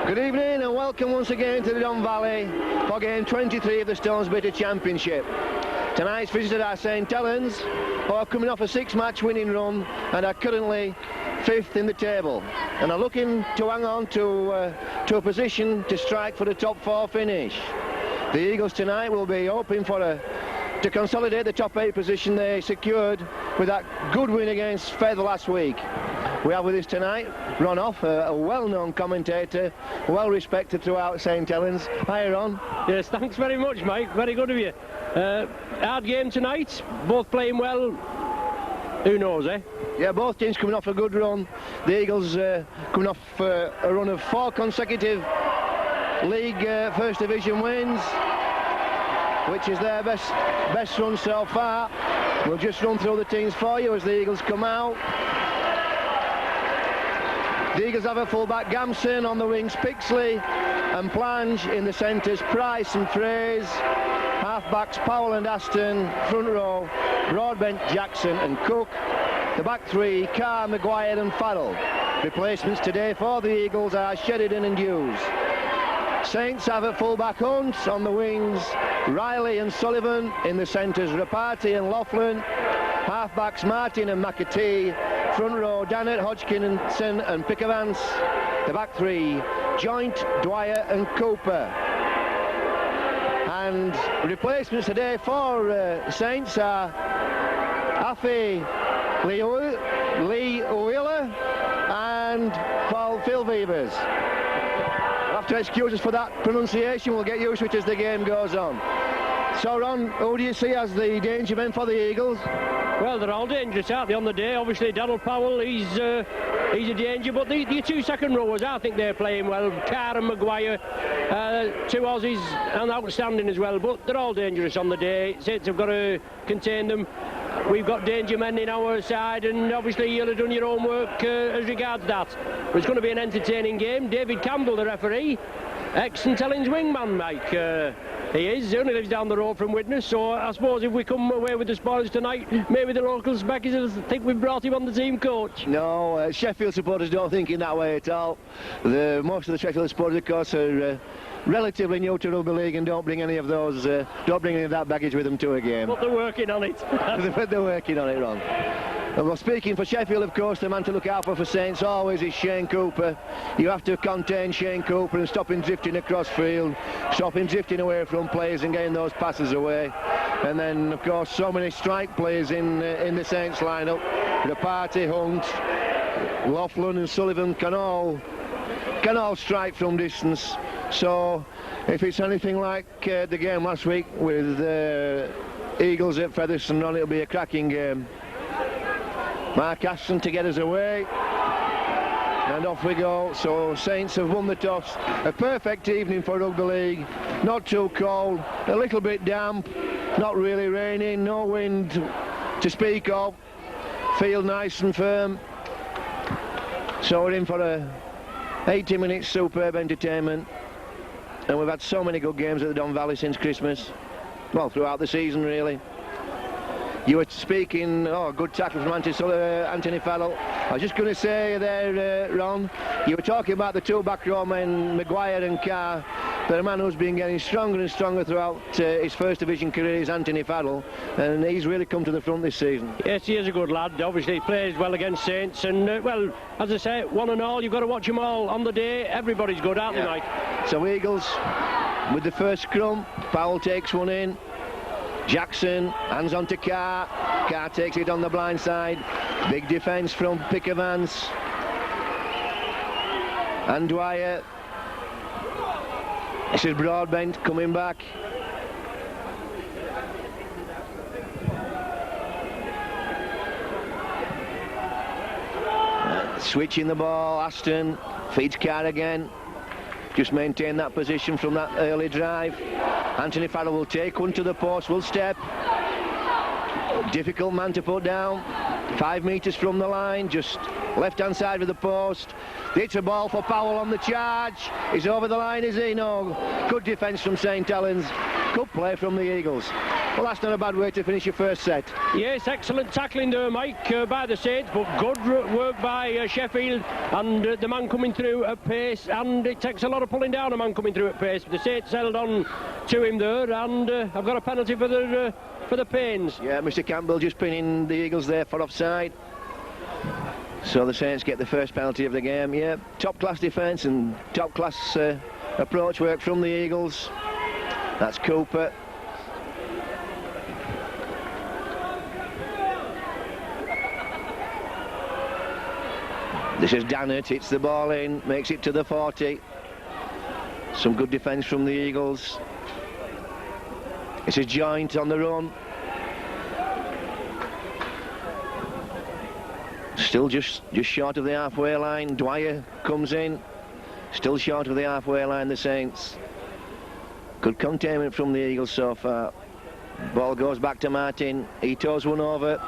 Good evening and welcome once again to the Don Valley for game 23 of the Stones Bitter Championship. Tonight's visitors are St Helens, who are coming off a 6-match winning run and are currently 5th in the table and are looking to hang on to a position to strike for the top 4 finish. The Eagles tonight will be hoping to consolidate the top 8 position they secured with that good win against Feather last week. We have with us tonight Ron Off, a well-known commentator, well-respected throughout St Helens. Hi, Ron. Yes, thanks very much, Mike. Very good of you. Hard game tonight, both playing well. Who knows, eh? Yeah, both teams coming off a good run. The Eagles coming off a run of 4 consecutive league First Division wins, which is their best run so far. We'll just run through the teams for you as the Eagles come out. The Eagles have a fullback Gamson, on the wings Pixley and Plange, in the centres Price and Fraze, half-backs Powell and Aston, front row Broadbent, Jackson and Cook, the back 3 Carr, Maguire and Farrell. Replacements today for the Eagles are Sheridan and Hughes. Saints have at fullback Hunt, on the wings Riley and Sullivan, in the centres Rapati and Laughlin, half-backs Martin and McAtee, front row Dannett, Hodgkinson and Pickavance, the back 3 Joint, Dwyer and Cooper. And replacements today for Saints are Affy, Lee Wheeler and Phil Vevers. We'll have to excuse us for that pronunciation, we'll get used to it as the game goes on. So Ron, who do you see as the danger men for the Eagles? Well, they're all dangerous, aren't they, on the day? Obviously, Daryl Powell, he's a danger, but the 2 second rowers, I think they're playing well. Carr and Maguire, 2 Aussies, and outstanding as well, but they're all dangerous on the day. Saints have got to contain them. We've got danger men in our side, and obviously you'll have done your own work as regards that. But it's going to be an entertaining game. David Campbell, the referee, ex-St Helens wingman, Mike. He is. He only lives down the road from Widnes, so I suppose if we come away with the spoils tonight, maybe the locals back will think we've brought him on the team coach. No, Sheffield supporters don't think in that way at all. Most of the Sheffield supporters, of course, are relatively new to rugby league and don't bring any of that baggage with them to a game. But they're working on it. They're working on it, Ron. Well, speaking for Sheffield, of course, the man to look out for Saints always is Shane Cooper. You have to contain Shane Cooper and stop him drifting across field, stop him drifting away from players and getting those passes away. And then, of course, so many strike players in the Saints lineup. The party, Hunt, Laughlin and Sullivan can all can all strike from distance. So if it's anything like the game last week with Eagles at Featherstone, it'll be a cracking game. Mark Aston to get us away. And off we go. So Saints have won the toss. A perfect evening for rugby league. Not too cold, a little bit damp, not really raining, no wind to speak of. Field nice and firm. So we're in for a 80 minutes superb entertainment. And we've had so many good games at the Don Valley since Christmas. Well, throughout the season, really. You were speaking, good tackle from Anthony Farrell. I was just going to say there, Ron, you were talking about the two back row men, Maguire and Carr. But a man who's been getting stronger and stronger throughout his first division career is Anthony Farrell, and he's really come to the front this season. Yes, he is a good lad. Obviously, he plays well against Saints, and well, as I say, one and all, you've got to watch them all on the day. Everybody's good, aren't they, Mike? So Eagles with the first scrum. Powell takes one in. Jackson hands on to Carr. Carr takes it on the blind side. Big defence from Pickavance and Dwyer. This is Broadbent coming back. Switching the ball. Aston feeds Carr again. Just maintain that position from that early drive. Anthony Farrell will take one to the post, will step. Difficult man to put down. 5 metres from the line, just left-hand side of the post. It's a ball for Powell on the charge. He's over the line, is he? No. Good defence from St Helens. Good play from the Eagles. Well, that's not a bad way to finish your first set. Yes, excellent tackling there, Mike, by the Saints, but good work by Sheffield, and the man coming through at pace, and it takes a lot of pulling down a man coming through at pace. The Saints held on to him there, and I've got a penalty for the Pains. Yeah, Mr Campbell just pinning the Eagles there for offside. So the Saints get the first penalty of the game. Yeah, top-class defence and top-class approach work from the Eagles. That's Cooper. This is Dannett, hits the ball in, makes it to the 40. Some good defence from the Eagles. This is Joint on the run. Still just short of the halfway line. Dwyer comes in. Still short of the halfway line, the Saints. Good containment from the Eagles so far. Ball goes back to Martin. He toes one over.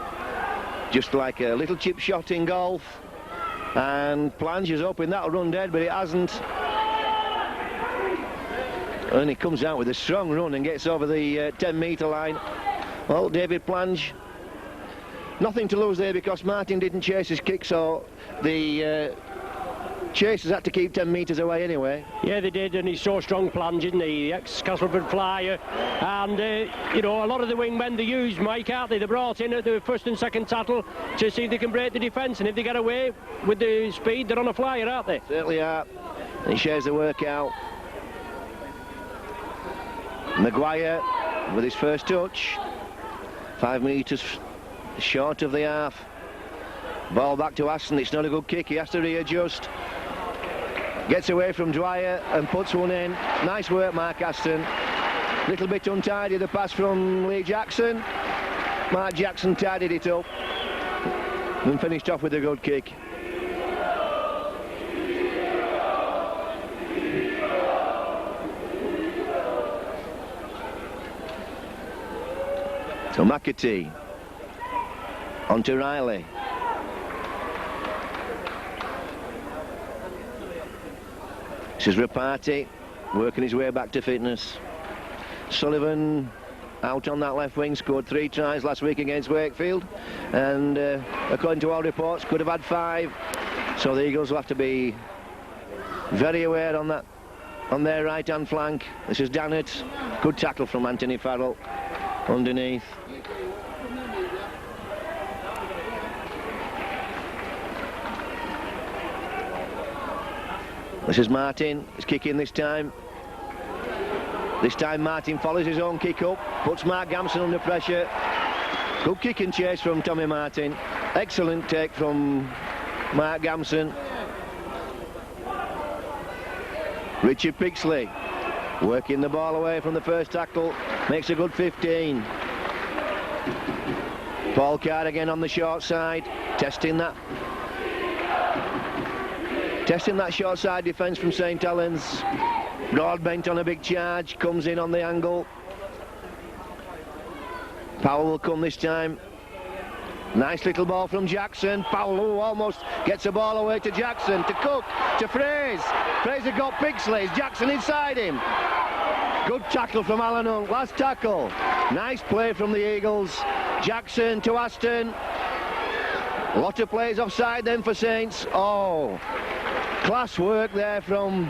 Just like a little chip shot in golf. And Plange is hoping that'll run dead, but it hasn't. And he comes out with a strong run and gets over the 10-metre line. Well, David Plange, nothing to lose there because Martin didn't chase his kick, so the chasers had to keep 10 metres away anyway. Yeah, they did, and he's so strong, Plange, isn't he? The ex-Castleford flyer. And, you know, a lot of the wingmen they use, Mike, aren't they? They're brought in at the first and second tattle to see if they can break the defence, and if they get away with the speed, they're on a flyer, aren't they? Certainly are. And he shares the work out. Maguire with his first touch. 5 metres short of the half. Ball back to Aston. It's not a good kick. He has to readjust. Gets away from Dwyer and puts one in. Nice work, Mark Aston. Little bit untidy, the pass from Lee Jackson. Mark Jackson tidied it up and finished off with a good kick. So McAtee on to Riley. This is Rapati working his way back to fitness. Sullivan out on that left wing, scored 3 tries last week against Wakefield, and according to all reports could have had 5. So the Eagles will have to be very aware on that, on their right hand flank. This is Dannett. Good tackle from Anthony Farrell underneath. This is Martin. He's kicking this time. This time Martin follows his own kick up, puts Mark Gamson under pressure. Good kick and chase from Tommy Martin. Excellent take from Mark Gamson. Richard Pixley working the ball away from the first tackle, makes a good 15. Paul Card again on the short side, testing that short side defence from St Helens. Broadbent on a big charge, comes in on the angle. Powell will come this time. Nice little ball from Jackson. Powell, who almost gets the ball away to Jackson, to Cook, to Fraser. Fraser got Pixley, Jackson inside him. Good tackle from Alan Hunt, last tackle. Nice play from the Eagles. Jackson to Aston. A lot of plays offside then for Saints. Oh, class work there from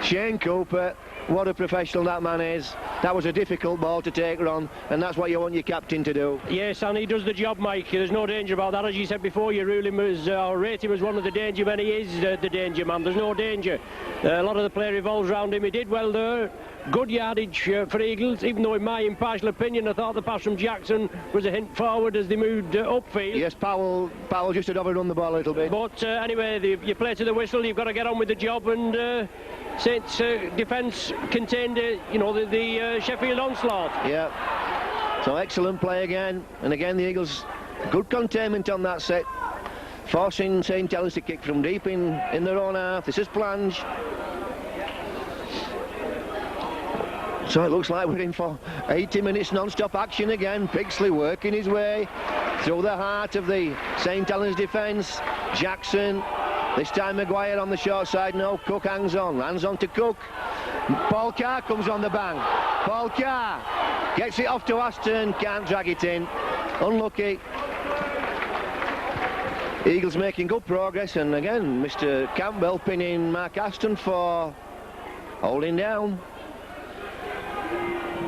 Shane Cooper. What a professional that man is. That was a difficult ball to take, Ron, and that's what you want your captain to do. Yes, and he does the job, Mike. There's no danger about that. As you said before, you rule him as, or rate him as one of the danger men. He is the danger man. There's no danger. A lot of the play revolves around him. He did well there. Good yardage for Eagles, even though in my impartial opinion I thought the pass from Jackson was a hint forward as they moved upfield. Yes, Powell just had overrun the ball a little bit. But anyway, you play to the whistle, you've got to get on with the job, and Saints defence contained the Sheffield onslaught. Yeah, so excellent play again, and again the Eagles, good containment on that set, forcing St Helens to kick from deep in their own half. This is Plange. So it looks like we're in for 80 minutes non-stop action again. Pixley working his way through the heart of the St Helens defence. Jackson, this time Maguire on the short side. No, Cook hangs on to Cook. Paul Carr comes on the bang. Paul Carr gets it off to Aston, can't drag it in. Unlucky. Eagles making good progress, and again Mr Campbell pinning Mark Aston for holding down.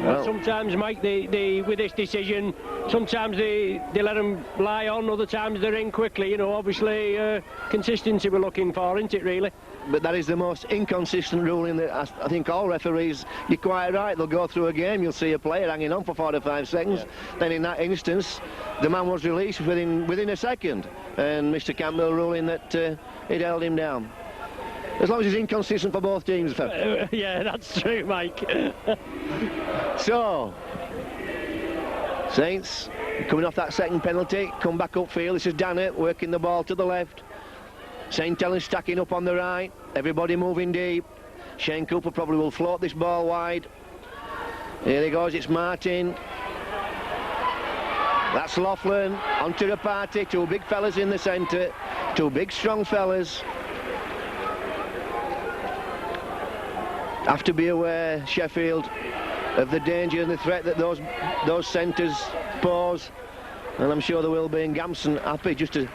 Well, sometimes, Mike, they with this decision, sometimes they let them lie on, other times they're in quickly. Obviously consistency we're looking for, isn't it, really? But that is the most inconsistent ruling that I think all referees, you're quite right, they'll go through a game, you'll see a player hanging on for 4 to 5 seconds. Yeah. Then in that instance, the man was released within a second, and Mr Campbell ruling that it held him down. As long as he's inconsistent for both teams. Yeah, that's true, Mike. So, Saints coming off that second penalty, come back upfield. This is Dannett working the ball to the left. St Helens stacking up on the right. Everybody moving deep. Shane Cooper probably will float this ball wide. Here he goes, it's Martin. That's Laughlin, onto the party. 2 big fellas in the centre. 2 big strong fellas. Have to be aware, Sheffield, of the danger and the threat that those centres pose, and I'm sure there will be. And Gamson happy just to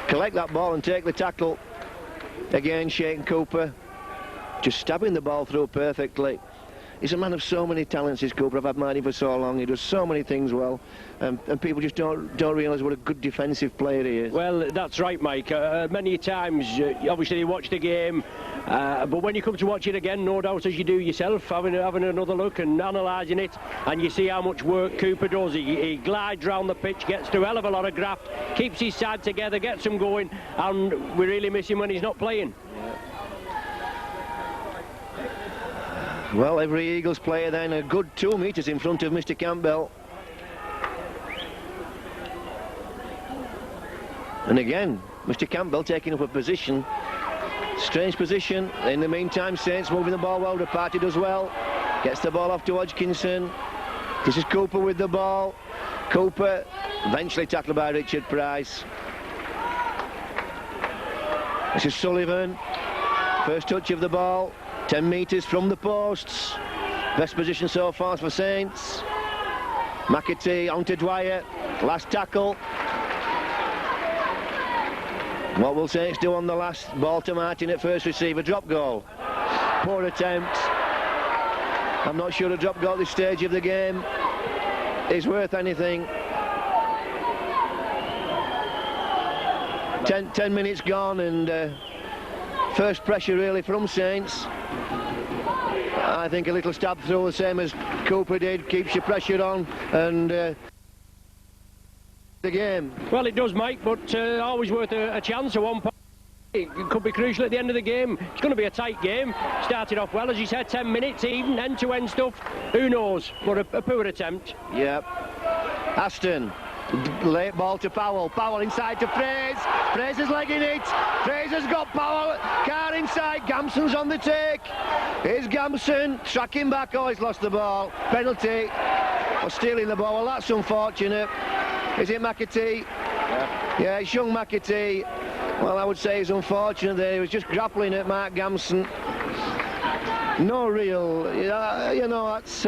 collect that ball and take the tackle. Again, Shane Cooper just stabbing the ball through perfectly. He's a man of so many talents, is Cooper. I've admired him for so long. He does so many things well, and people just don't realise what a good defensive player he is. Well, that's right, Mike. Many times, obviously, you watch the game, but when you come to watch it again, no doubt as you do yourself, having another look and analysing it, and you see how much work Cooper does. He glides round the pitch, gets to a hell of a lot of graft, keeps his side together, gets them going, and we really miss him when he's not playing. Well, every Eagles player then a good 2 metres in front of Mr Campbell. And again, Mr Campbell taking up a position, strange position. In the meantime, Saints moving the ball well. The party does well. Gets the ball off to Hodgkinson. This is Cooper with the ball. Cooper eventually tackled by Richard Price. This is Sullivan. First touch of the ball. 10 metres from the posts. Best position so far for Saints. McAtee onto Dwyer. Last tackle. What will Saints do on the last ball to Martin at first receiver? Drop goal. Poor attempt. I'm not sure a drop goal at this stage of the game is worth anything. 10 minutes gone, and first pressure really from Saints. I think a little stab through, the same as Cooper did, keeps your pressure on, and the game. Well, it does, Mike, but always worth a chance at one point. It could be crucial at the end of the game. It's going to be a tight game. Started off well, as you said, 10 minutes even, end-to-end stuff. Who knows? But a poor attempt. Yep. Aston. Late ball to Powell. Powell inside to Fraser. Fraser's legging it. Fraser's got Powell. Carr inside. Gamson's on the take. Here's Gamson tracking back. Oh, he's lost the ball. Penalty. Or stealing the ball. Well, that's unfortunate. Is it McAtee? Yeah, it's young McAtee. Well, I would say it's unfortunate that he was just grappling at Mark Gamson. No real, you know, that's...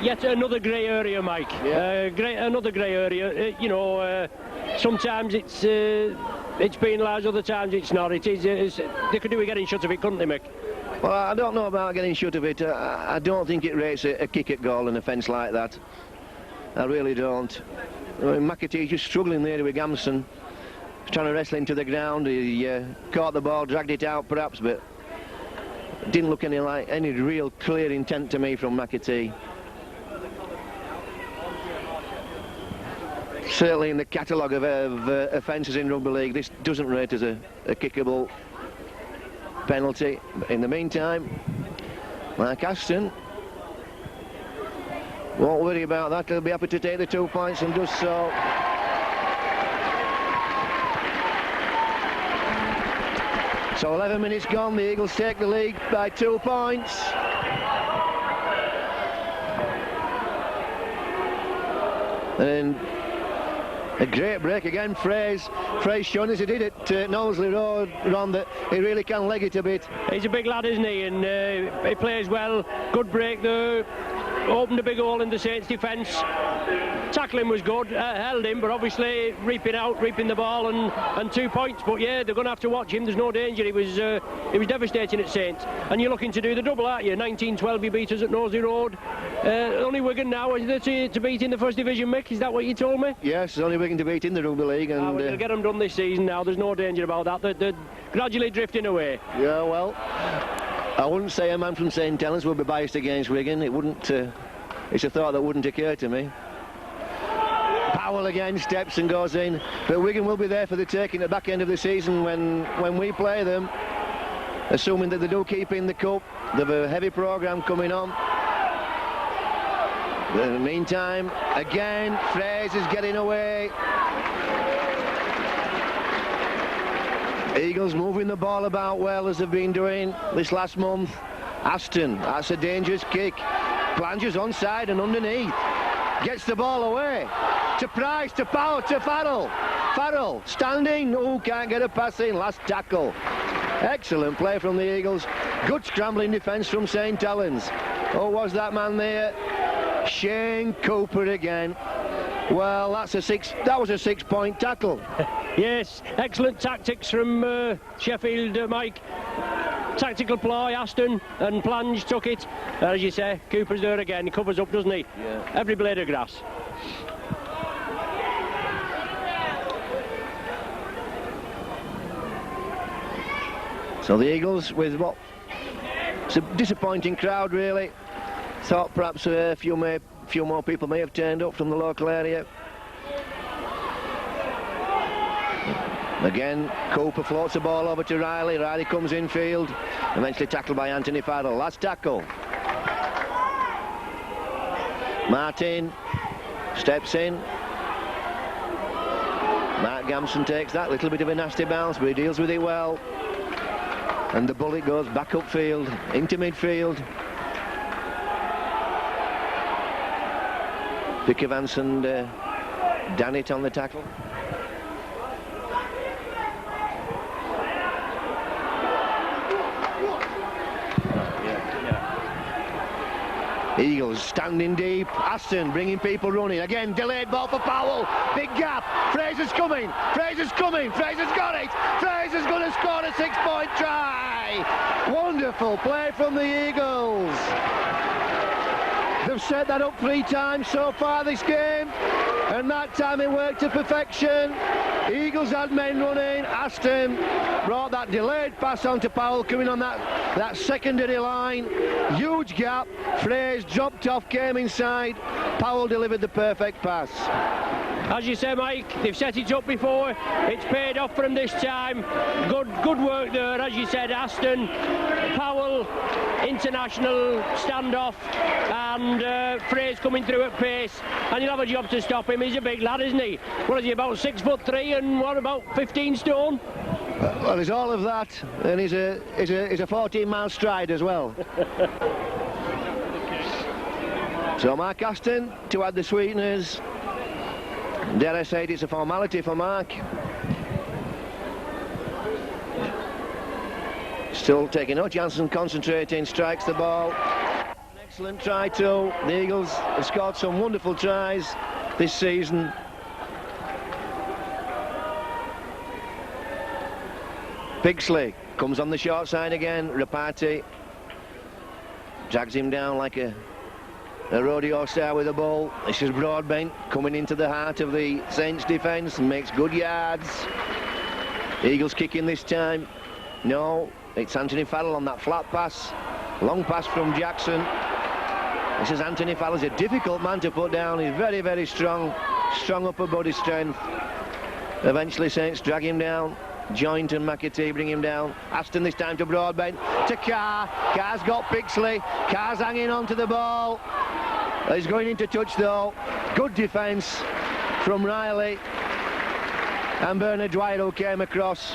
Yet another grey area, Mike. Yeah. Another grey area. Sometimes it's penalised, other times it's not. They could do with getting shut of it, couldn't they, Mick? Well, I don't know about getting shut of it. I don't think it rates a kick at goal, an offence like that. I really don't. I mean, McAtee's just struggling there with Gamson. He's trying to wrestle him to the ground. He caught the ball, dragged it out perhaps, but didn't look like any real clear intent to me from McAtee. Certainly in the catalogue of offences in rugby league, this doesn't rate as a kickable penalty. But in the meantime, Mark Aston won't worry about that. He'll be happy to take the 2 points and does so. So 11 minutes gone, the Eagles take the lead by 2 points. And a great break again, Fraser showing as he did at Knowsley Road, Ron, that he really can leg it a bit. He's a big lad, isn't he? And he plays well. Good break there. Opened a big hole in the Saints' defence. Tackling was good, held him, but obviously reaping the ball and 2 points. But yeah, they're going to have to watch him. There's no danger. He was devastating at Saints. And you're looking to do the double, aren't you? 19-12 you beat us at Knowsley Road. Only Wigan now is there to beat in the First Division, Mick? Is that what you told me? Yes, only Wigan to beat in the Rugby League. And we'll get them done this season now. There's no danger about that. They're gradually drifting away. Yeah, well, I wouldn't say a man from St Helens will be biased against Wigan. It wouldn't. It's a thought that wouldn't occur to me. Powell again steps and goes in, but Wigan will be there for the taking at the back end of the season when we play them, assuming that they do keep in the cup. They've a heavy programme coming on. But in the meantime, again, Fraser's getting away. Eagles moving the ball about well as they've been doing this last month. Aston, that's a dangerous kick. Plunges onside and underneath. Gets the ball away. To Price, to Powell, to Farrell. Farrell standing. Oh, can't get a pass in. Last tackle. Excellent play from the Eagles. Good scrambling defence from St Helens. Oh, was that man there? Shane Cooper again. Well, that was a 6-point tackle. Yes, excellent tactics from Sheffield, Mike. Tactical ploy, Aston and Plange took it. As you say, Cooper's there again. He covers up, doesn't he? Yeah. Every blade of grass. So the Eagles with what? It's a disappointing crowd, really. Thought perhaps a few more people may have turned up from the local area. Again, Cooper floats the ball over to Riley. Riley comes infield, eventually tackled by Anthony Farrell. Last tackle. Martin steps in. Mark Gamson takes that. Little bit of a nasty bounce, but he deals with it well. And the bullet goes back upfield, into midfield. Vic Evans and Dannett on the tackle. Eagles standing deep. Aston bringing people running. Again, delayed ball for Powell. Big gap. Fraser's coming. Fraser's coming. Fraser's got it. Fraser's going to score a 6-point try. Wonderful play from the Eagles. They've set that up 3 times so far this game, and that time it worked to perfection. Eagles had men running. Aston brought that delayed pass on to Powell, coming on that secondary line. Huge gap. Fraser dropped off, came inside. Powell delivered the perfect pass. As you say, Mike, they've set it up before. It's paid off for them this time. Good work there, as you said. Aston, Powell, international standoff, and Frey's coming through at pace, and you'll have a job to stop him. He's a big lad, isn't he? What is he, about 6'3" and what, about 15 stone? Well, he's all of that, and he's a 14-mile stride as well. So Mark Aston to add the sweeteners. Dare I say it's a formality for Mark. Still taking no chance and concentrating, strikes the ball. An excellent try too. The Eagles have scored some wonderful tries this season. Pixley comes on the short side again. Rapati drags him down like a rodeo star with a ball. This is Broadbent coming into the heart of the Saints defence and makes good yards. Eagles kicking this time. No, it's Anthony Farrell on that flat pass. Long pass from Jackson. This is Anthony Farrell. He's a difficult man to put down. He's very, very strong upper body strength. Eventually Saints drag him down. Joint and McAtee bring him down. Aston this time to Broadbent, to Carr. Carr's got Pixley. Carr's hanging on to the ball. He's going into touch though. Good defence from Riley and Bernard Dwyer, who came across.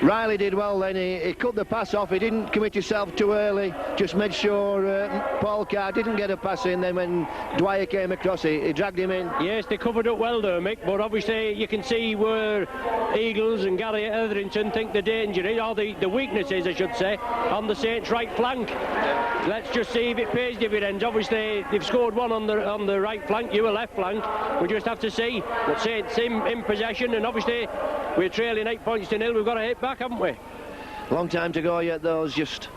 Riley did well then. He cut the pass off. He didn't commit himself too early. Just made sure Paul Carr didn't get a pass in. Then when Dwyer came across, he dragged him in. Yes, they covered up well there, Mick. But obviously you can see where Eagles and Gary Etherington think the danger is, or the weakness is, I should say, on the Saints' right flank. Let's just see if it pays dividends. Obviously they've scored one on the right flank, you a left flank. We just have to see. But Saints in possession, and obviously we're trailing 8 points to 0. We've got to hit back, haven't we? Long time to go yet though. It's just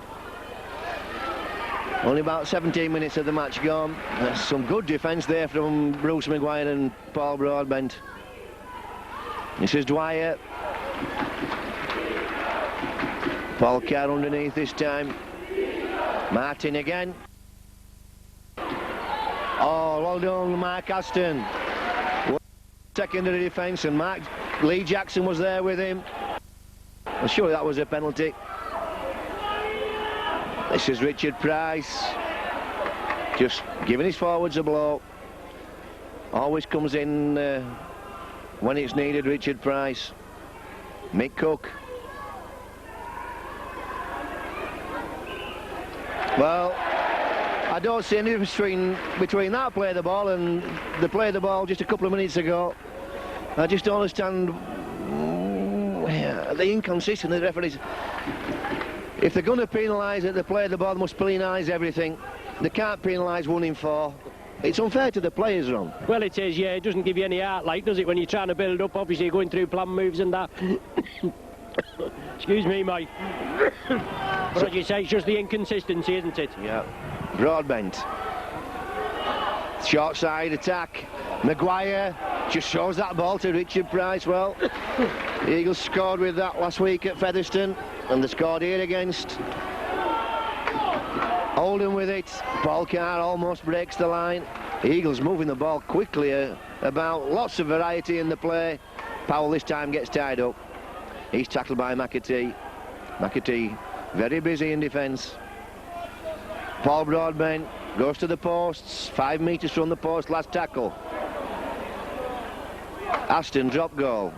only about 17 minutes of the match gone. There's some good defence there from Bruce Maguire and Paul Broadbent. This is Dwyer. Paul Carr underneath this time. Martin again. Oh, well done, Mark Aston. Secondary defence, and Lee Jackson was there with him. I'm sure that was a penalty. This is Richard Price, just giving his forwards a blow. Always comes in when it's needed, Richard Price. Mick Cook. Well, I don't see any difference between that play of the ball and the play of the ball just a couple of minutes ago. I just don't understand the inconsistency of the referees. If they're going to penalise it, the play of the ball must penalise everything. They can't penalise 1 in 4. It's unfair to the players, Ron. Well, it is, yeah. It doesn't give you any art, like, does it, when you're trying to build up, obviously you're going through plan moves and that. Excuse me, Mike. But as you say, it's just the inconsistency, isn't it? Yeah. Broadbent. Short side attack. Maguire just shows that ball to Richard Price. Well, the Eagles scored with that last week at Featherstone, and they scored here against Oldham with it. Paul Carr almost breaks the line. The Eagles moving the ball quickly about. Lots of variety in the play. Powell this time gets tied up. He's tackled by McAtee. McAtee very busy in defence. Paul Broadbent goes to the posts, 5 metres from the post, last tackle. Aston drop goal.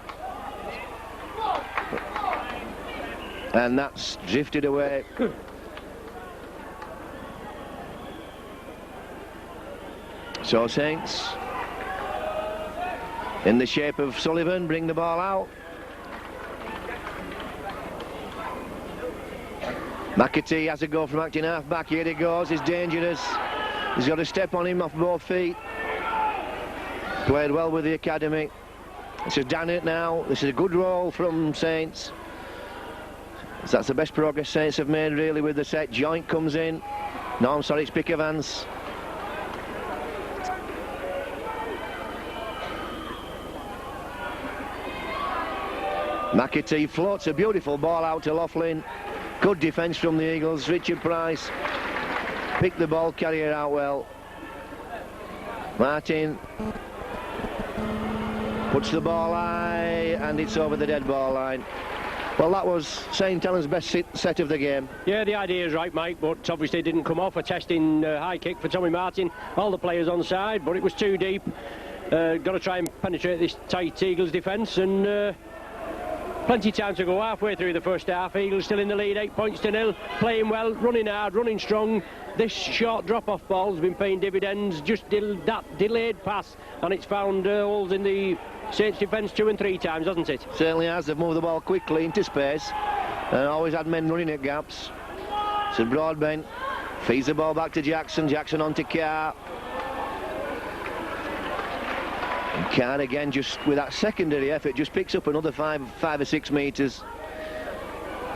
And that's drifted away. So Saints, in the shape of Sullivan, bring the ball out. McAtee has a go from acting half-back. Here he goes, he's dangerous. He's got a step on him off both feet. Played well with the academy. This is Dannett now. This is a good roll from Saints. So that's the best progress Saints have made, really, with the set. Joint comes in. No, I'm sorry, it's Pickavans. McAtee floats a beautiful ball out to Laughlin. Good defence from the Eagles. Richard Price picked the ball carrier out well. Martin puts the ball high, and it's over the dead ball line. Well, that was St Helens' best set of the game. Yeah, the idea is right, Mike, but obviously it didn't come off. A testing high kick for Tommy Martin. All the players on side, but it was too deep. Got to try and penetrate this tight Eagles defence, and plenty of time to go halfway through the first half. Eagles still in the lead, 8 points to 0. Playing well, running hard, running strong. This short drop-off ball has been paying dividends. Just that delayed pass, and it's found holes in the Saints defence 2 and 3 times, hasn't it? Certainly has. They've moved the ball quickly into space and always had men running at gaps. So Broadbent feeds the ball back to Jackson. Jackson on to Carr. And Carr again, just with that secondary effort, just picks up another 5 or 6 metres.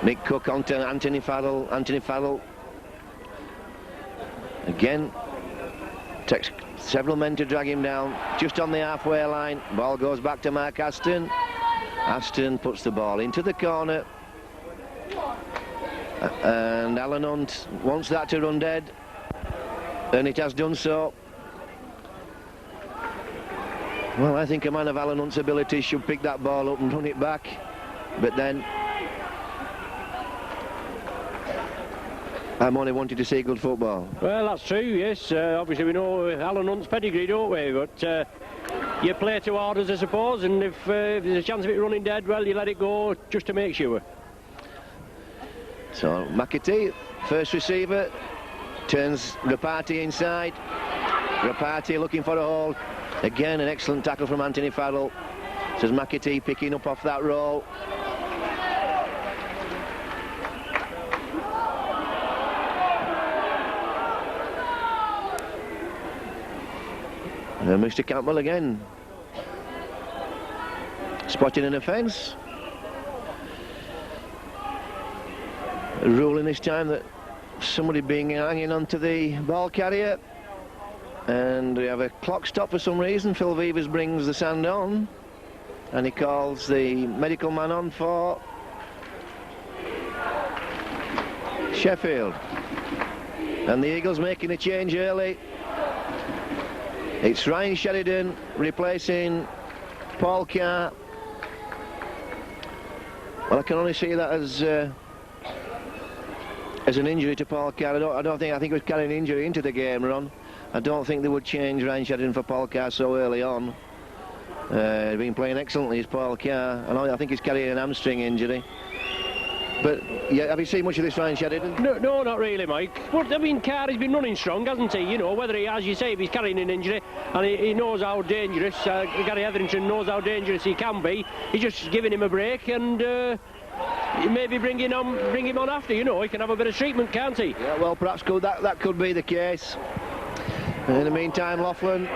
Nick Cook on to Anthony Farrell. Anthony Farrell again takes several men to drag him down, just on the halfway line. Ball goes back to Mark Aston. Aston puts the ball into the corner, and Alan Hunt wants that to run dead, and it has done so. Well, I think a man of Alan Hunt's ability should pick that ball up and run it back, but then I'm only wanting to see good football. Well, that's true, yes. Obviously we know Alan Hunt's pedigree, don't we? But you play to orders, I suppose, and if there's a chance of it running dead, well, you let it go just to make sure. So McAtee, first receiver, turns Rapati inside. Rapati looking for a hole. Again, an excellent tackle from Anthony Farrell. Says McAtee picking up off that roll. And Mr. Campbell again spotting an offence. A ruling this time that somebody being hanging onto the ball carrier, and we have a clock stop for some reason. Phil Vivers brings the sand on, and he calls the medical man on for Sheffield, and the Eagles making a change early. It's Ryan Sheridan replacing Paul Carr. Well, I can only see that as an injury to Paul Carr. I think he was carrying an injury into the game, Ron. I don't think they would change Ryan Sheridan for Paul Carr so early on. He's been playing excellently as Paul Carr, and I think he's carrying an hamstring injury. But yeah, have you seen much of this Ryan Sheridan? No, not really, Mike. But I mean, Carr has been running strong, hasn't he? You know, whether he, as you say, if he's carrying an injury, and he knows how dangerous, Gary Etherington knows how dangerous he can be. He's just giving him a break, and maybe bring him on after. You know, he can have a bit of treatment, can't he? Yeah, well, perhaps that could be the case. And in the meantime, Laughlin.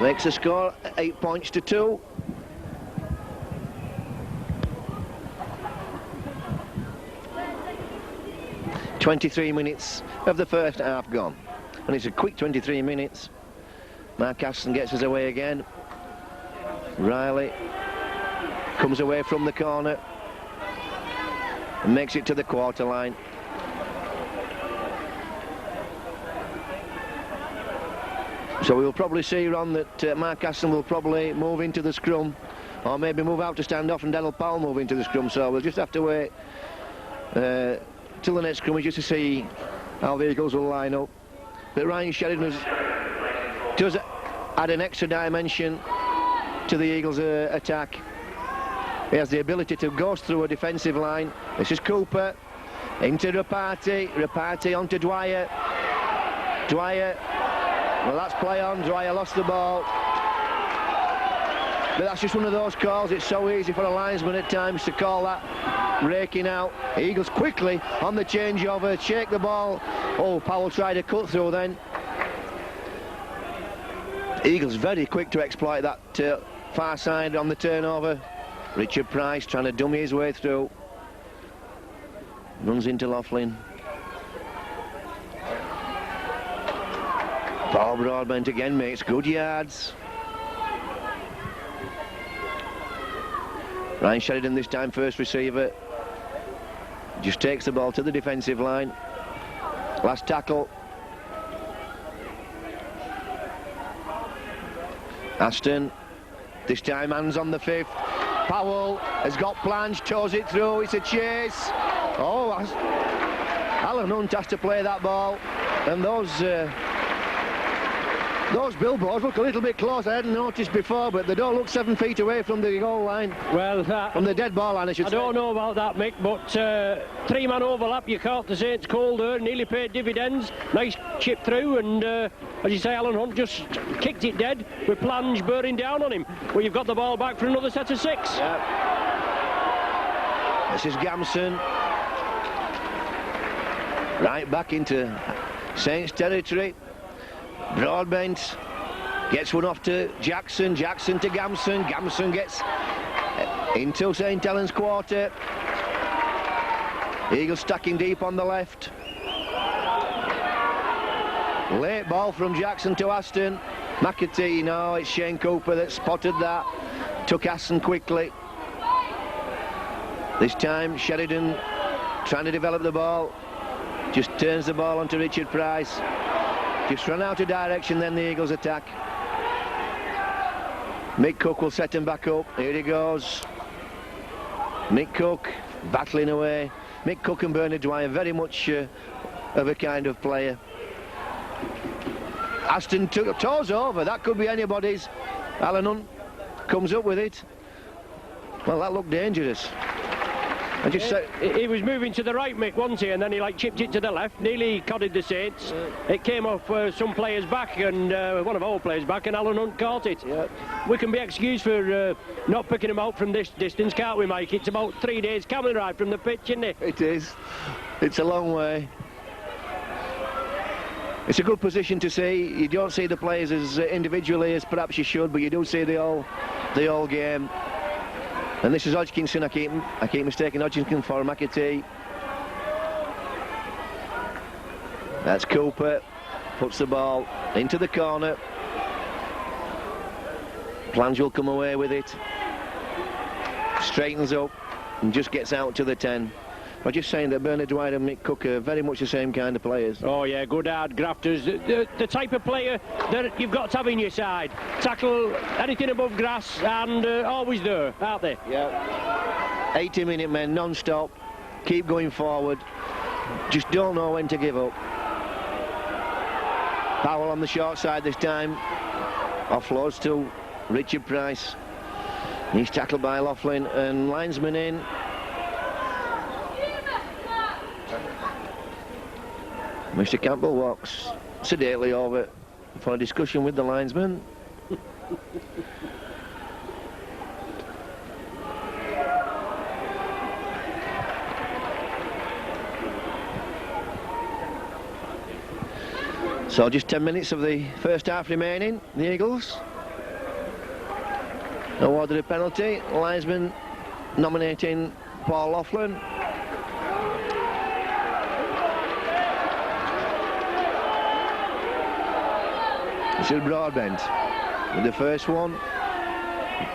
Makes the score 8 points to 2. "23 minutes of the first half gone, and it's a quick 23 minutes. Mark Aston gets us away again. Riley comes away from the corner and makes it to the quarter line. So we'll probably see, Ron, that Mark Aston will probably move into the scrum, or maybe move out to stand off and Daryl Powell move into the scrum. So we'll just have to wait till the next scrum just to see how the Eagles will line up. But Ryan Sheridan does add an extra dimension to the Eagles' attack. He has the ability to go through a defensive line. This is Cooper into Rapati. Rapati onto Dwyer. Dwyer. Well, that's play on. Dwyer lost the ball. But that's just one of those calls. It's so easy for a linesman at times to call that raking out. Eagles quickly on the changeover, shake the ball. Oh, Powell tried to cut through then. Eagles very quick to exploit that far side on the turnover. Richard Price trying to dummy his way through. Runs into Laughlin. Paul Broadbent again makes good yards. Ryan Sheridan this time first receiver. Just takes the ball to the defensive line. Last tackle. Aston, this time hands on the 5th. Powell has got plunged, toes it through, it's a chase. Oh, Alan Hunt has to play that ball. And those billboards look a little bit close. I hadn't noticed before, but they don't look 7 feet away from the goal line. Well, from the dead ball line, I should say. I don't know about that, Mick, but 3-man overlap, you caught the Saints cold there, nearly paid dividends. Nice chip through, and as you say, Alan Hunt just kicked it dead with Plange bearing down on him. Well, you've got the ball back for another set of 6. Yeah. This is Gamson. Right back into Saints territory. Broadbent gets one off to Jackson. Jackson to Gamson. Gamson gets into St Helens quarter. Eagles stacking deep on the left. Late ball from Jackson to Aston. McAtee, no, it's Shane Cooper that spotted that. Took Aston quickly. This time Sheridan trying to develop the ball. Just turns the ball onto Richard Price. Just run out of direction, then the Eagles attack. Mick Cook will set him back up. Here he goes. Mick Cook battling away. Mick Cook and Bernard Dwyer very much of a kind of player. Aston took toes over. That could be anybody's. Alan Hunt comes up with it. Well, that looked dangerous. I just said he was moving to the right, Mick, wasn't he? And then he chipped it to the left, nearly codded the Saints. It came off some players back, and one of our players back, and Alan Hunt caught it. Yeah. We can be excused for not picking him out from this distance, can't we, Mike? It's about 3 days camel ride from the pitch, isn't it? It is. It's a long way. It's a good position to see. You don't see the players as individually as perhaps you should, but you do see the whole game. And this is Hodgkinson. I keep mistaking Hodgkinson for McAtee. That's Cooper. Puts the ball into the corner. Plange will come away with it. Straightens up and just gets out to the 10. I'm just saying that Bernard Dwyer and Mick Cook are very much the same kind of players. Oh yeah, good hard grafters. The type of player that you've got to have in your side. Tackle anything above grass and always there, aren't they? Yeah. 80-minute men, non-stop. Keep going forward. Just don't know when to give up. Powell on the short side this time. Offloads to Richard Price. He's tackled by Laughlin and linesman in. Mr. Campbell walks sedately over for a discussion with the linesman. So just 10 minutes of the first half remaining. The Eagles awarded a penalty. Linesman nominating Paul Laughlin. This is Broadbent with the first one.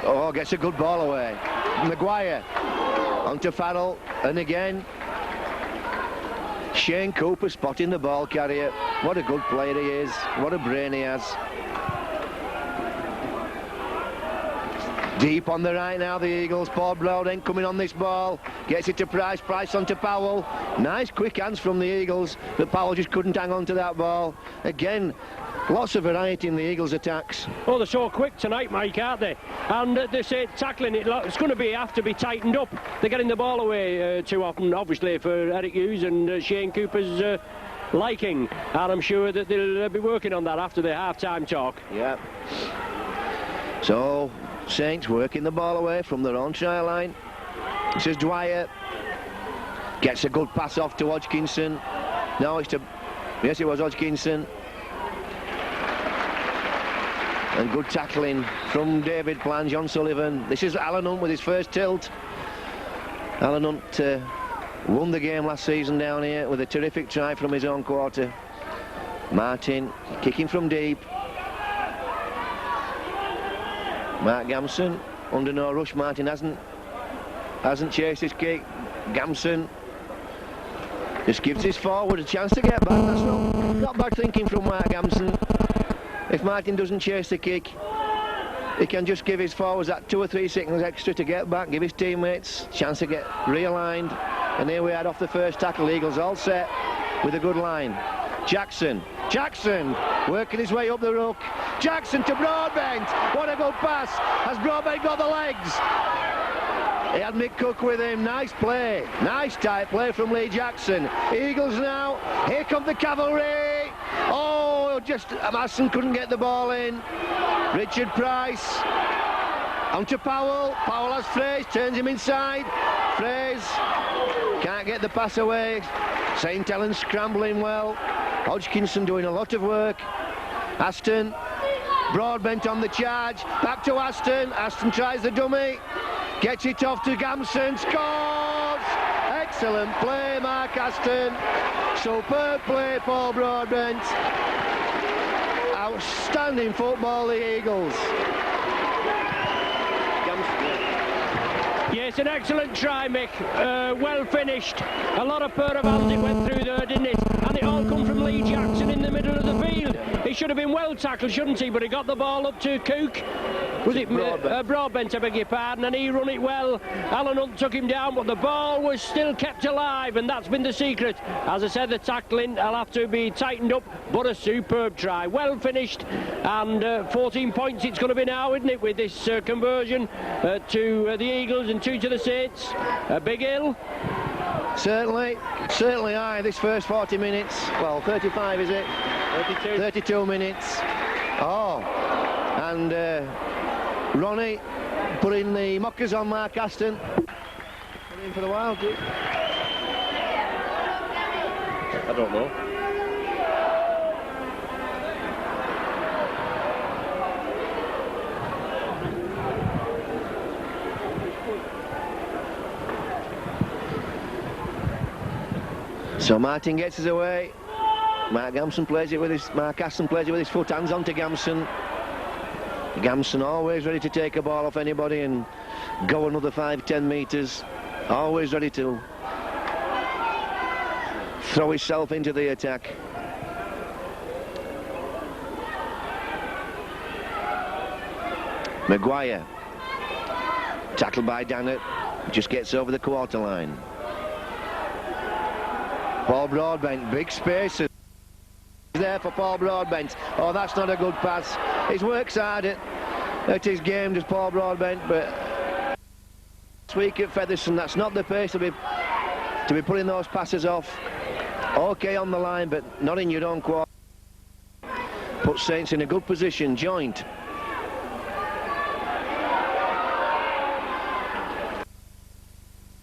Oh, gets a good ball away. Maguire onto Farrell, and again Shane Cooper spotting the ball carrier. What a good player he is. What a brain he has. Deep on the right now, the Eagles. Paul Broadbent coming on this ball. Gets it to Price. Price onto Powell. Nice quick hands from the Eagles, but Powell just couldn't hang on to that ball. Again, lots of variety in the Eagles' attacks. Oh, they're so quick tonight, Mike, aren't they? And they say tackling it's going to have to be tightened up. They're getting the ball away too often, obviously, for Eric Hughes and Shane Cooper's liking. And I'm sure that they'll be working on that after the half-time talk. Yeah. So, Saints working the ball away from their own try line. This is Dwyer. Gets a good pass off to Hodgkinson. No, it's to... Yes, it was Hodgkinson. And good tackling from David Plange on Sullivan. This is Alan Hunt with his first tilt. Alan Hunt won the game last season down here with a terrific try from his own quarter. Martin kicking from deep. Mark Gamson under no rush. Martin hasn't hasn't chased his kick. Gamson just gives his forward a chance to get back. That's not bad thinking from Mark Gamson. If Martin doesn't chase the kick, he can just give his forwards that 2 or 3 seconds extra to get back, give his teammates a chance to get realigned. And here we had off the first tackle. Eagles all set with a good line. Jackson working his way up the ruck. Jackson to Broadbent. What a good pass. Has Broadbent got the legs? He had Mick Cook with him. Nice play. Nice tight play from Lee Jackson. Eagles now. Here come the cavalry. Oh, just Masson couldn't get the ball in. Richard Price. On to Powell. Powell has Fraze. Turns him inside. Fraze can't get the pass away. St. Helens scrambling well. Hodgkinson doing a lot of work. Aston. Broadbent on the charge. Back to Aston. Aston tries the dummy. Gets it off to Gamson. Scores! Excellent play, Mark Aston. Superb play, Paul Broadbent. Outstanding football, the Eagles. Yes, an excellent try, Mick. Well finished. A lot of pair of hands it went through there, didn't it? And it all come from Lee Jackson in the middle of the field. He should have been well tackled, shouldn't he? But he got the ball up to Cook. Was it Broadbent, I beg your pardon, and he run it well. Alan Hunt took him down, but the ball was still kept alive, and that's been the secret. As I said, the tackling will have to be tightened up, but a superb try. Well finished, and 14 points it's going to be now, isn't it, with this conversion to the Eagles and 2 to the Saints. A big hill. Certainly aye, this first 40 minutes, well, 35 is it? 32 minutes. Oh, and Ronnie putting the mockers on Mark Aston. Put in for the Wild. I don't know. So Martin gets us away. Mark Aston plays it with his foot, hands on to Gamson. Gamson always ready to take a ball off anybody and go another 5-10 metres. Always ready to throw himself into the attack. Maguire, tackled by Dannett, just gets over the quarter line. Paul Broadbent, big spaces there for Paul Broadbent. Oh, that's not a good pass. He's works hard at his game, does Paul Broadbent, but this week at Featherstone, that's not the pace to be putting those passes off. Okay on the line, but not in your own quarter. Puts Saints in a good position. Joint.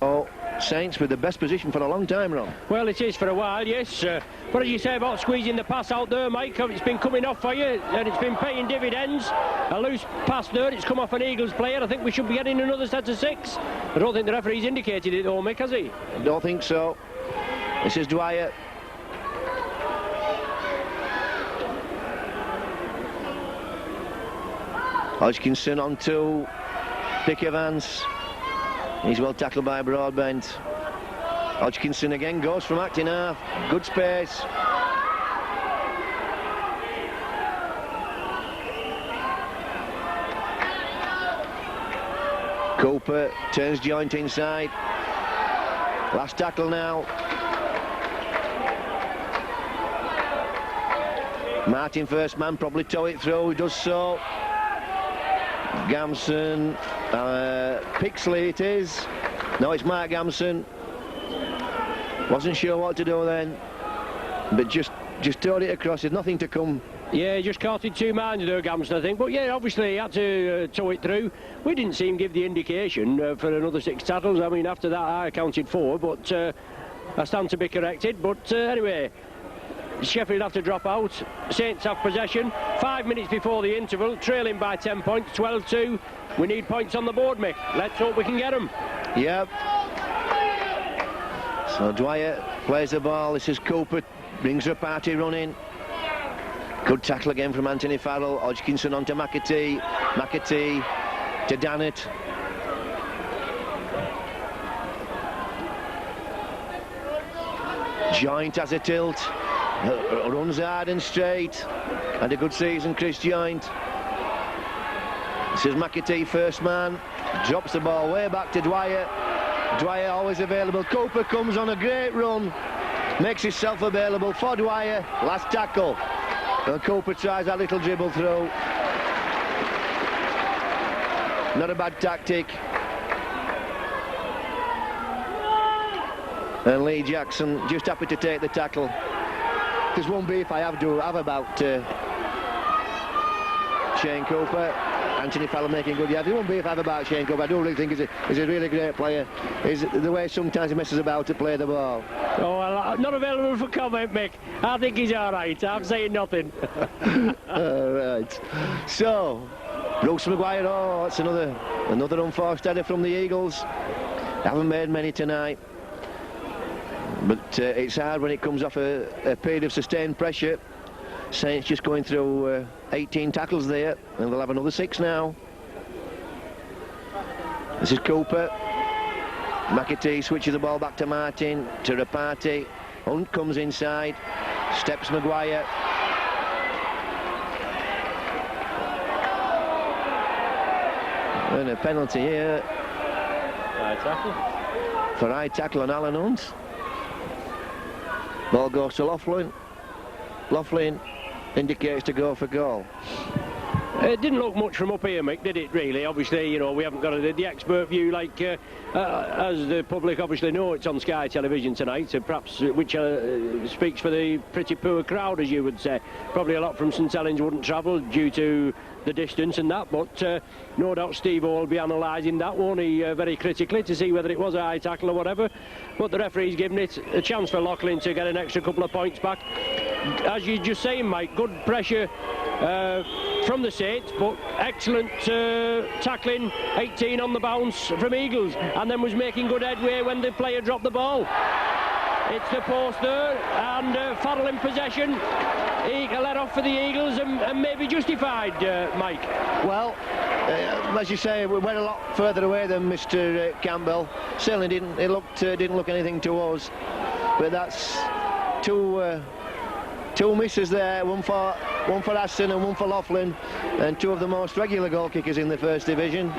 Oh, Saints with the best position for a long time, Ron. Well, it is for a while, yes. What did you say about squeezing the pass out there, Mike? It's been coming off for you, and it's been paying dividends. A loose pass there, it's come off an Eagles player. I think we should be getting another set of 6. I don't think the referee's indicated it, though, Mick, has he? I don't think so. This is Dwyer. Hodgkinson on to Dick Evans. He's well tackled by Broadbent. Hodgkinson again goes from acting half. Good space. Cooper turns Joint inside. Last tackle now. Martin first man, probably tow it through. He does so. Gamson, Pixley it is. No, it's Mark Gamson. Wasn't sure what to do then, but just towed it across. There's nothing to come. Yeah, he just caught in 2 minds there, Gamson, I think. But yeah, obviously he had to tow it through. We didn't see him give the indication for another 6 tackles. I mean, after that I counted 4, but I stand to be corrected. But anyway, Sheffield have to drop out. Saints have possession. 5 minutes before the interval, trailing by 10 points, 12-2. We need points on the board, Mick. Let's hope we can get them. Yep. So Dwyer plays the ball. This is Cooper. Brings a party running. Good tackle again from Anthony Farrell. Hodgkinson on to McAtee. McAtee to Dannett. Joint has a tilt, runs hard and straight. Had a good season, Chris Joint. This is McAtee, first man, drops the ball way back to Dwyer. Dwyer always available. Cooper comes on a great run, makes himself available for Dwyer. Last tackle. And Cooper tries that little dribble through. Not a bad tactic. And Lee Jackson just happy to take the tackle. There's one beef I have about Shane Cooper. Anthony Fowler making good yards. There's one beef I have about Shane Cooper. I do really think he's a really great player. Is the way sometimes he messes about to play the ball. Oh, well, not available for comment, Mick. I think he's all right. I'm saying nothing. All right. So, Bruce Maguire. Oh, that's another unforced header from the Eagles. They haven't made many tonight. But it's hard when it comes off a period of sustained pressure. Saints just going through 18 tackles there, and they'll have another 6 now. This is Cooper. McAtee switches the ball back to Martin, to Rapati. Hunt comes inside, steps Maguire. And a penalty here. High tackle. For high tackle on Alan Hunt. Ball goes to Laughlin. Laughlin indicates to go for goal. It didn't look much from up here, Mick, did it, really? Obviously, you know, we haven't got the expert view like as the public obviously know. It's on Sky Television tonight, so perhaps which speaks for the pretty poor crowd, as you would say. Probably a lot from St Helens wouldn't travel due to the distance and that, but no doubt Steve will be analysing that, won't he, very critically to see whether it was a high tackle or whatever. But the referee's given it a chance for Laughlin to get an extra couple of points back. As you're just saying, Mike, good pressure from the Saints, but excellent tackling, 18 on the bounce from Eagles, and then was making good headway when the player dropped the ball. It's the post there, and Farrell in possession. He let off for the Eagles and maybe justified, Mike. Well, as you say, we went a lot further away than Mr. Campbell. Certainly didn't look anything to us, but that's two misses there, one for Aston and one for Laughlin, and two of the most regular goal kickers in the First Division.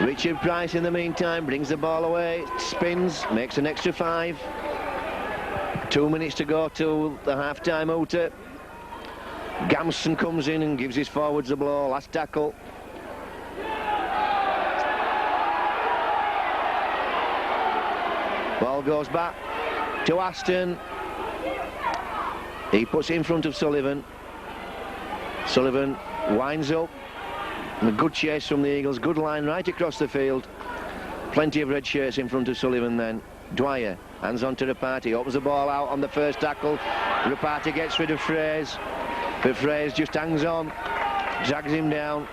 Richard Price in the meantime brings the ball away, spins, makes an extra 5. 2 minutes to go to the half-time outer. Gamson comes in and gives his forwards a blow. Last tackle. Ball goes back to Aston. He puts it in front of Sullivan. Sullivan winds up. And a good chase from the Eagles. Good line right across the field. Plenty of red shirts in front of Sullivan then. Dwyer hands on to Rapati. Opens the ball out on the first tackle. Rapati gets rid of Fraze. But Fraze just hangs on. Drags him down.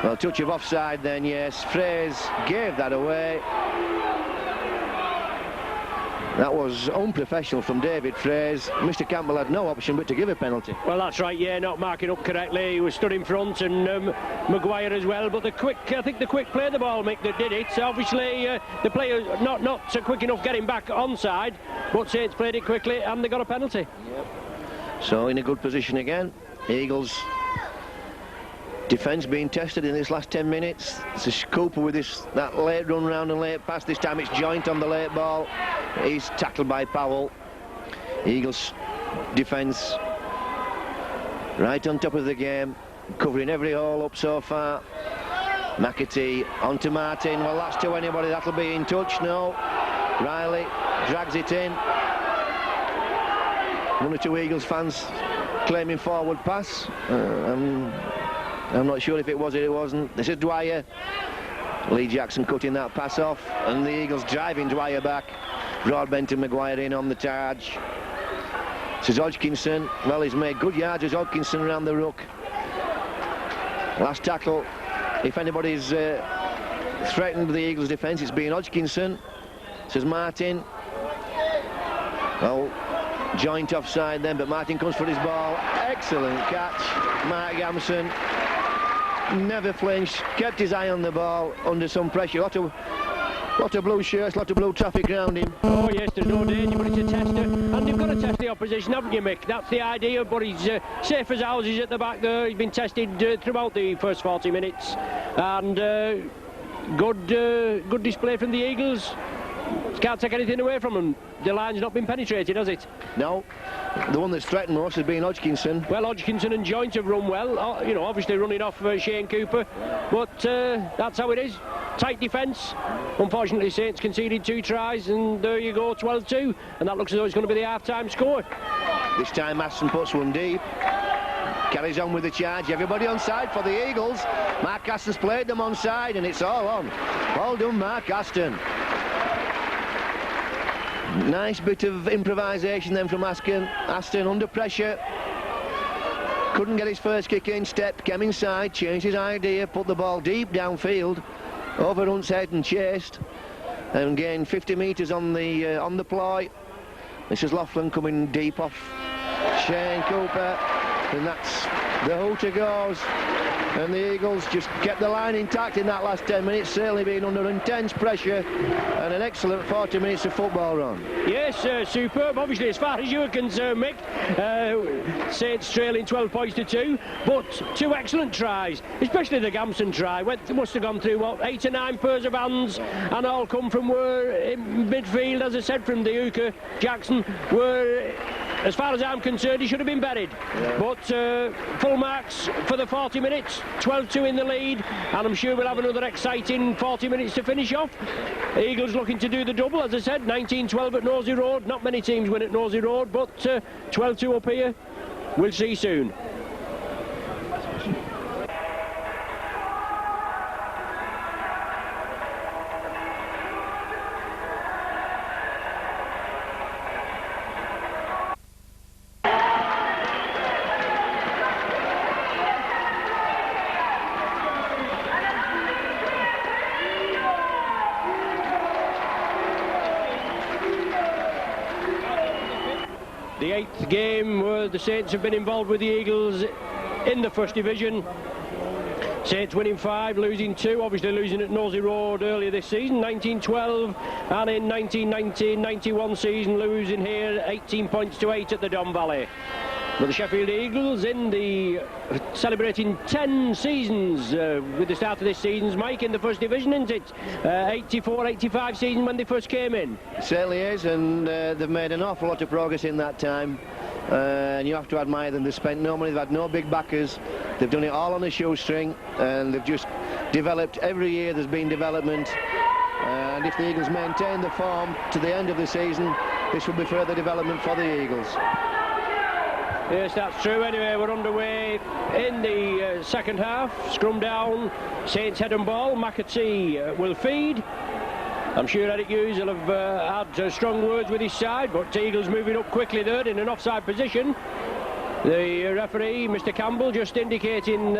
Well, touch of offside then, yes. Fraze gave that away. That was unprofessional from David Fraze. Mr. Campbell had no option but to give a penalty. Well, that's right, yeah, not marking up correctly. He was stood in front, and Maguire as well. But I think the quick play the ball, Mick, that did it. So obviously, the player not so quick enough getting back onside, but Saints played it quickly, and they got a penalty. Yep. So in a good position again. Eagles defence being tested in this last 10 minutes. It's a Cooper with that late run round and late pass. This time it's Joint on the late ball. He's tackled by Powell. Eagles defence right on top of the game, covering every hole up so far. McAtee onto Martin. Well, that's to anybody. That'll be in touch. No. Riley drags it in. One or two Eagles fans claiming forward pass. I'm not sure if it was or it wasn't. This is Dwyer. Lee Jackson cutting that pass off, and the Eagles driving Dwyer back. Broadbent and Maguire in on the charge. This is Hodgkinson. Well, he's made good yards as Hodgkinson around the ruck. Last tackle. If anybody's threatened the Eagles' defence, it's been Hodgkinson. This is Martin. Well, Joint offside then, but Martin comes for his ball. Excellent catch, Mark Gamson. Never flinched, kept his eye on the ball under some pressure. A Lot of blue shirts, lot of blue traffic around him. Oh yes, there's no danger, but it's a tester, and you've got to test the opposition, haven't you, Mick? That's the idea, but he's safe as houses at the back there. He's been tested throughout the first 40 minutes, and good display from the Eagles. Can't take anything away from them. The line's not been penetrated, has it? No. The one that's threatened most has been Hodgkinson. Well, Hodgkinson and Joint have run well, you know, obviously running off Shane Cooper, but that's how it is. Tight defence. Unfortunately, Saints conceded 2 tries, and there you go, 12-2, and that looks as though it's going to be the half-time score. This time Aston puts one deep. Carries on with the charge. Everybody on side for the Eagles. Mark Aston's played them on side, and it's all on. Well done, Mark Aston. Nice bit of improvisation then from Aston under pressure. Couldn't get his first kick in, stepped, came inside, changed his idea, put the ball deep downfield, over Hunt's head and chased, and gained 50 metres on the ploy. This is Laughlin coming deep off Shane Cooper, and that's the hooter goes. And the Eagles just kept the line intact in that last 10 minutes, certainly being under intense pressure, and an excellent 40 minutes of football run. Yes, superb. Obviously, as far as you are concerned, Mick, Saints trailing 12 points to 2, but 2 excellent tries, especially the Gamson try. Must have gone through, what, 8 or 9 pairs of hands, and all come from where in midfield, as I said, from the hooker, Jackson, where, as far as I'm concerned, he should have been buried. Yeah. But full marks for the 40 minutes, 12-2 in the lead, and I'm sure we'll have another exciting 40 minutes to finish off. Eagles looking to do the double, as I said, 19-12 at Nosey Road. Not many teams win at Nosey Road, but 12-2 up here. We'll see soon. The 8th game where the Saints have been involved with the Eagles in the First Division. Saints winning 5, losing 2, obviously losing at Nosey Road earlier this season, 19-12, and in 1990-91 season losing here 18 points to 8 at the Don Valley. But the Sheffield Eagles in the celebrating 10 seasons with the start of this season's Mike in the First Division, isn't it? 84-85 season when they first came in. It certainly is, and they've made an awful lot of progress in that time. And you have to admire them. They've spent no money, they've had no big backers. They've done it all on a shoestring, and they've just developed. Every year there's been development. And if the Eagles maintain the form to the end of the season, this will be further development for the Eagles. Yes, that's true. Anyway, we're underway in the second half. Scrum down, Saints head and ball. McAtee will feed. I'm sure Eric Hughes will have had strong words with his side, but Eagles moving up quickly there in an offside position. The referee, Mr. Campbell, just indicating...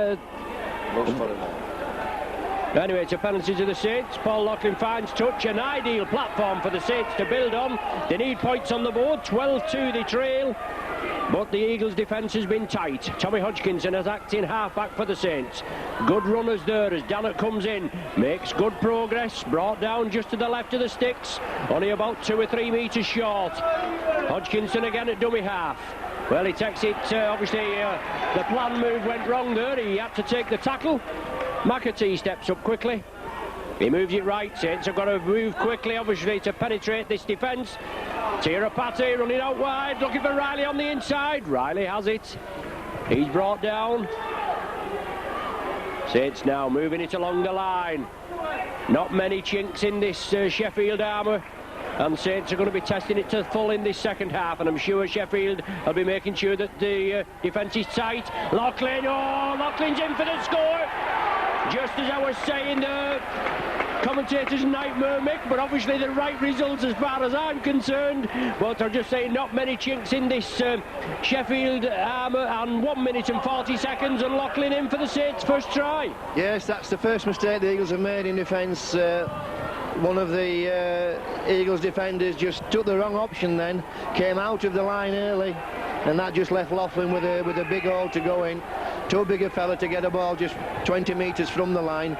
Anyway, it's a penalty to the Saints. Paul Laughlin finds touch, an ideal platform for the Saints to build on. They need points on the board, 12-2 they trail. But the Eagles' defence has been tight. Tommy Hodgkinson is acting half-back for the Saints. Good runners there as Dannett comes in. Makes good progress. Brought down just to the left of the sticks. Only about 2 or 3 metres short. Hodgkinson again at dummy half. Well, he takes it. Obviously, the plan move went wrong there. He had to take the tackle. McAtee steps up quickly. He moves it right. Saints have got to move quickly, obviously, to penetrate this defence. Tirapati running out wide, looking for Riley on the inside. Riley has it. He's brought down. Saints now moving it along the line. Not many chinks in this Sheffield armour. And Saints are going to be testing it to full in this second half, and I'm sure Sheffield will be making sure that the defence is tight. Laughlin, Laughlin's in for the score. Just as I was saying, the commentator's nightmare, Mick, but obviously the right results as far as I'm concerned. But I'm just saying, not many chinks in this Sheffield armour, and 1 minute and 40 seconds, and Laughlin in for the Saints' first try. Yes, that's the first mistake the Eagles have made in defence. One of the Eagles defenders just took the wrong option then, came out of the line early, and that just left Laughlin with a big hole to go in. Too big a fella to get a ball just 20 metres from the line.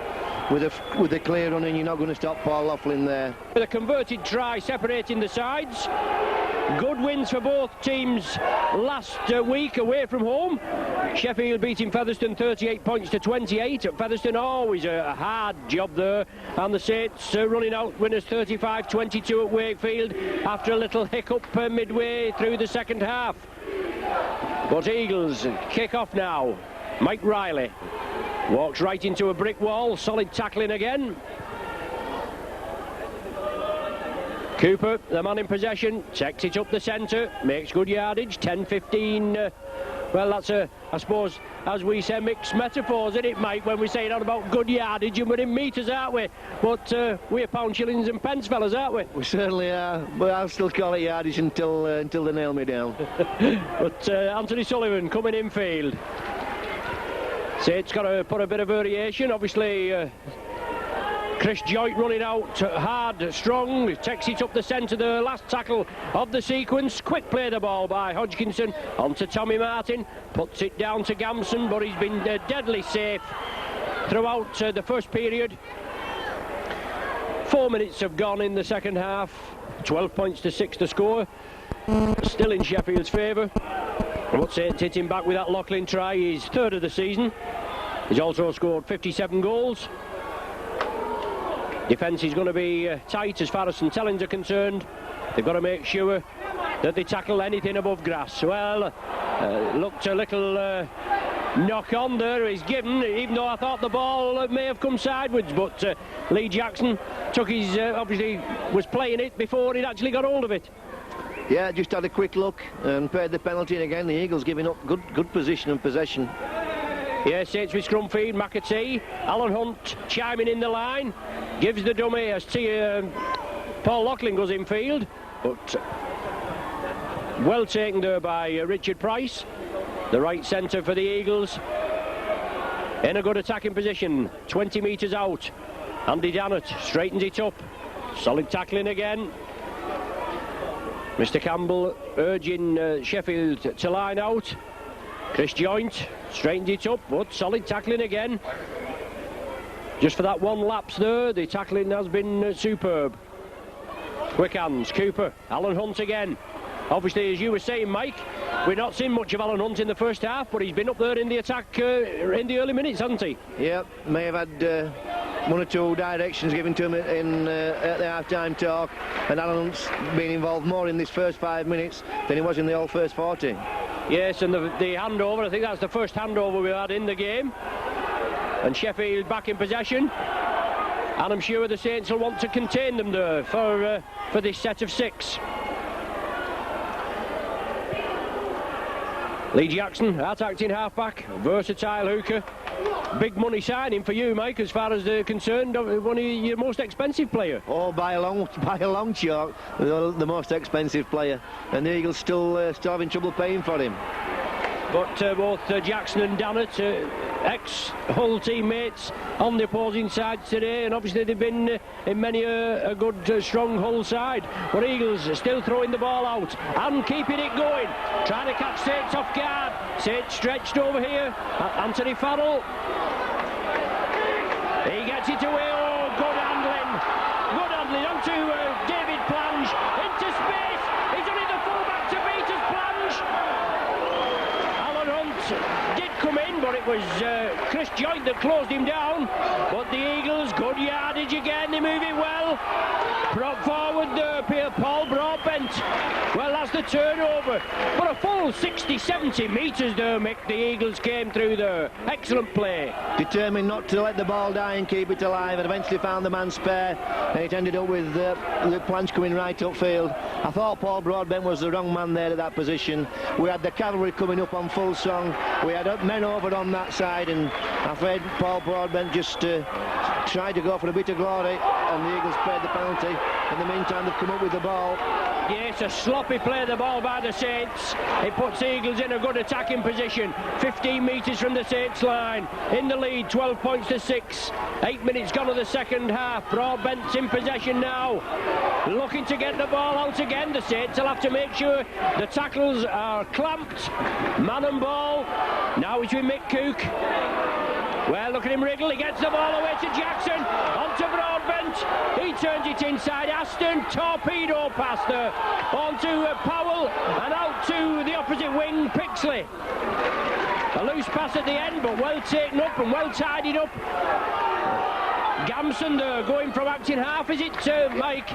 with a clear run, and you're not going to stop Paul Laughlin there. With a converted try separating the sides. Good wins for both teams last week away from home. Sheffield beating Featherstone 38 points to 28. At Featherstone, always a hard job there. And the Saints running out winners 35-22 at Wakefield after a little hiccup midway through the second half. But Eagles kick off now. Mike Riley walks right into a brick wall. Solid tackling again. Cooper, the man in possession, takes it up the centre, makes good yardage, 10-15. Well, that's I suppose, as we say, mixed metaphors, isn't it, Mike, when we say it on about good yardage, and we're in metres, aren't we? But we're pound, shillings and pence fellas, aren't we? We certainly are, but I'll still call it yardage until they nail me down. But Anthony Sullivan coming in field. Saints got to put a bit of variation, obviously. Chris Joynt running out hard, strong, takes it up the centre, the last tackle of the sequence. Quick play the ball by Hodgkinson, onto Tommy Martin, puts it down to Gamson, but he's been deadly safe throughout the first period. 4 minutes have gone in the second half, 12 points to 6 to score, still in Sheffield's favour. But Saints hitting back with that Laughlin try, his third of the season. He's also scored 57 goals. Defence is going to be tight as far as St Helens are concerned. They've got to make sure that they tackle anything above grass. Well, looked a little knock on there is given, even though I thought the ball may have come sideways, but Lee Jackson took his, obviously was playing it before he'd actually got hold of it. Yeah, just had a quick look and paid the penalty, and again the Eagles giving up good position and possession. Yeah, Saints with Scrumfield, McAtee, Alan Hunt chiming in the line, gives the dummy as Paul Laughlin goes in field, but well taken there by Richard Price, the right centre for the Eagles, in a good attacking position, 20 metres out. Andy Dannett straightens it up, solid tackling again. Mr Campbell urging Sheffield to line out. Chris Joynt straightens it up, but solid tackling again. Just for that one lapse there, the tackling has been superb. Quick hands, Cooper, Alan Hunt again. Obviously, as you were saying, Mike, we've not seen much of Alan Hunt in the first half, but he's been up there in the attack in the early minutes, hasn't he? Yeah, may have had one or two directions given to him at the half-time talk, and Alan Hunt's been involved more in this first 5 minutes than he was in the whole first 40. Yes, and the handover, I think that's the first handover we had in the game. And Sheffield back in possession. And I'm sure the Saints will want to contain them there for this set of 6. Lee Jackson, out-acting half-back, versatile hooker. Big money signing for you, Mike, as far as they're concerned. One of your most expensive player. Oh, by a long shot, the most expensive player. And the Eagles still having trouble paying for him. But both Jackson and Dannett, ex-Hull teammates on the opposing side today, and obviously they've been in many a good, strong Hull side. But Eagles still throwing the ball out and keeping it going, trying to catch Saints off guard. Saints stretched over here. Anthony Farrell. He gets it away. Oh, good handling. Good handling onto David Plange. Into space. He's only the fullback to beat his Plange. Alan Hunt did come in, but it was Chris Joynt that closed him down. But the Eagles, good yardage again. They move it well. Brought forward Paul Broadbent. Well, that's the turnover. But a full 60-70 metres there, Mick. The Eagles came through there. Excellent play. Determined not to let the ball die and keep it alive, and eventually found the man spare, and it ended up with the Planche coming right upfield. I thought Paul Broadbent was the wrong man there at that position. We had the cavalry coming up on full song. We had men over on that side, and I'm afraid Paul Broadbent just tried to go for a bit of glory, and the Eagles paid the penalty. In the meantime, they've come up with the ball. Yes, a sloppy play the ball by the Saints. It puts the Eagles in a good attacking position. 15 metres from the Saints line. In the lead, 12 points to 6. 8 minutes gone of the second half. Broadbent's in possession now. Looking to get the ball out again. The Saints will have to make sure the tackles are clamped. Man and ball. Now it's with Mick Cook. Well, look at him wriggle. He gets the ball away to Jackson. Onto Broadbent. He turns it inside. Aston, torpedo pass there. Onto Powell and out to the opposite wing, Pixley. A loose pass at the end, but well taken up and well tidied up. Gamson there, going from acting half, is it, Mike?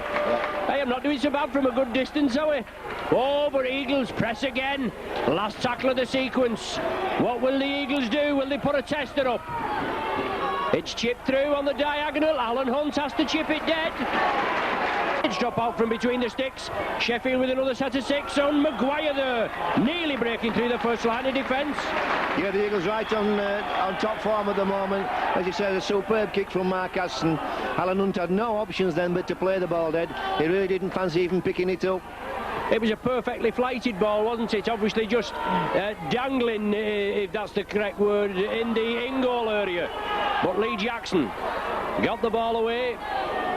I am not doing so bad from a good distance, are we? Over Eagles, press again. Last tackle of the sequence. What will the Eagles do? Will they put a tester up? It's chipped through on the diagonal. Alan Hunt has to chip it dead. It's drop out from between the sticks. Sheffield with another set of 6 on Maguire there, nearly breaking through the first line of defence. Yeah, the Eagles right on top form at the moment. As you said, a superb kick from Mark Aston. Alan Hunt had no options then but to play the ball dead. He really didn't fancy even picking it up. It was a perfectly flighted ball, wasn't it? Obviously just dangling, if that's the correct word, in the in-goal area. But Lee Jackson got the ball away.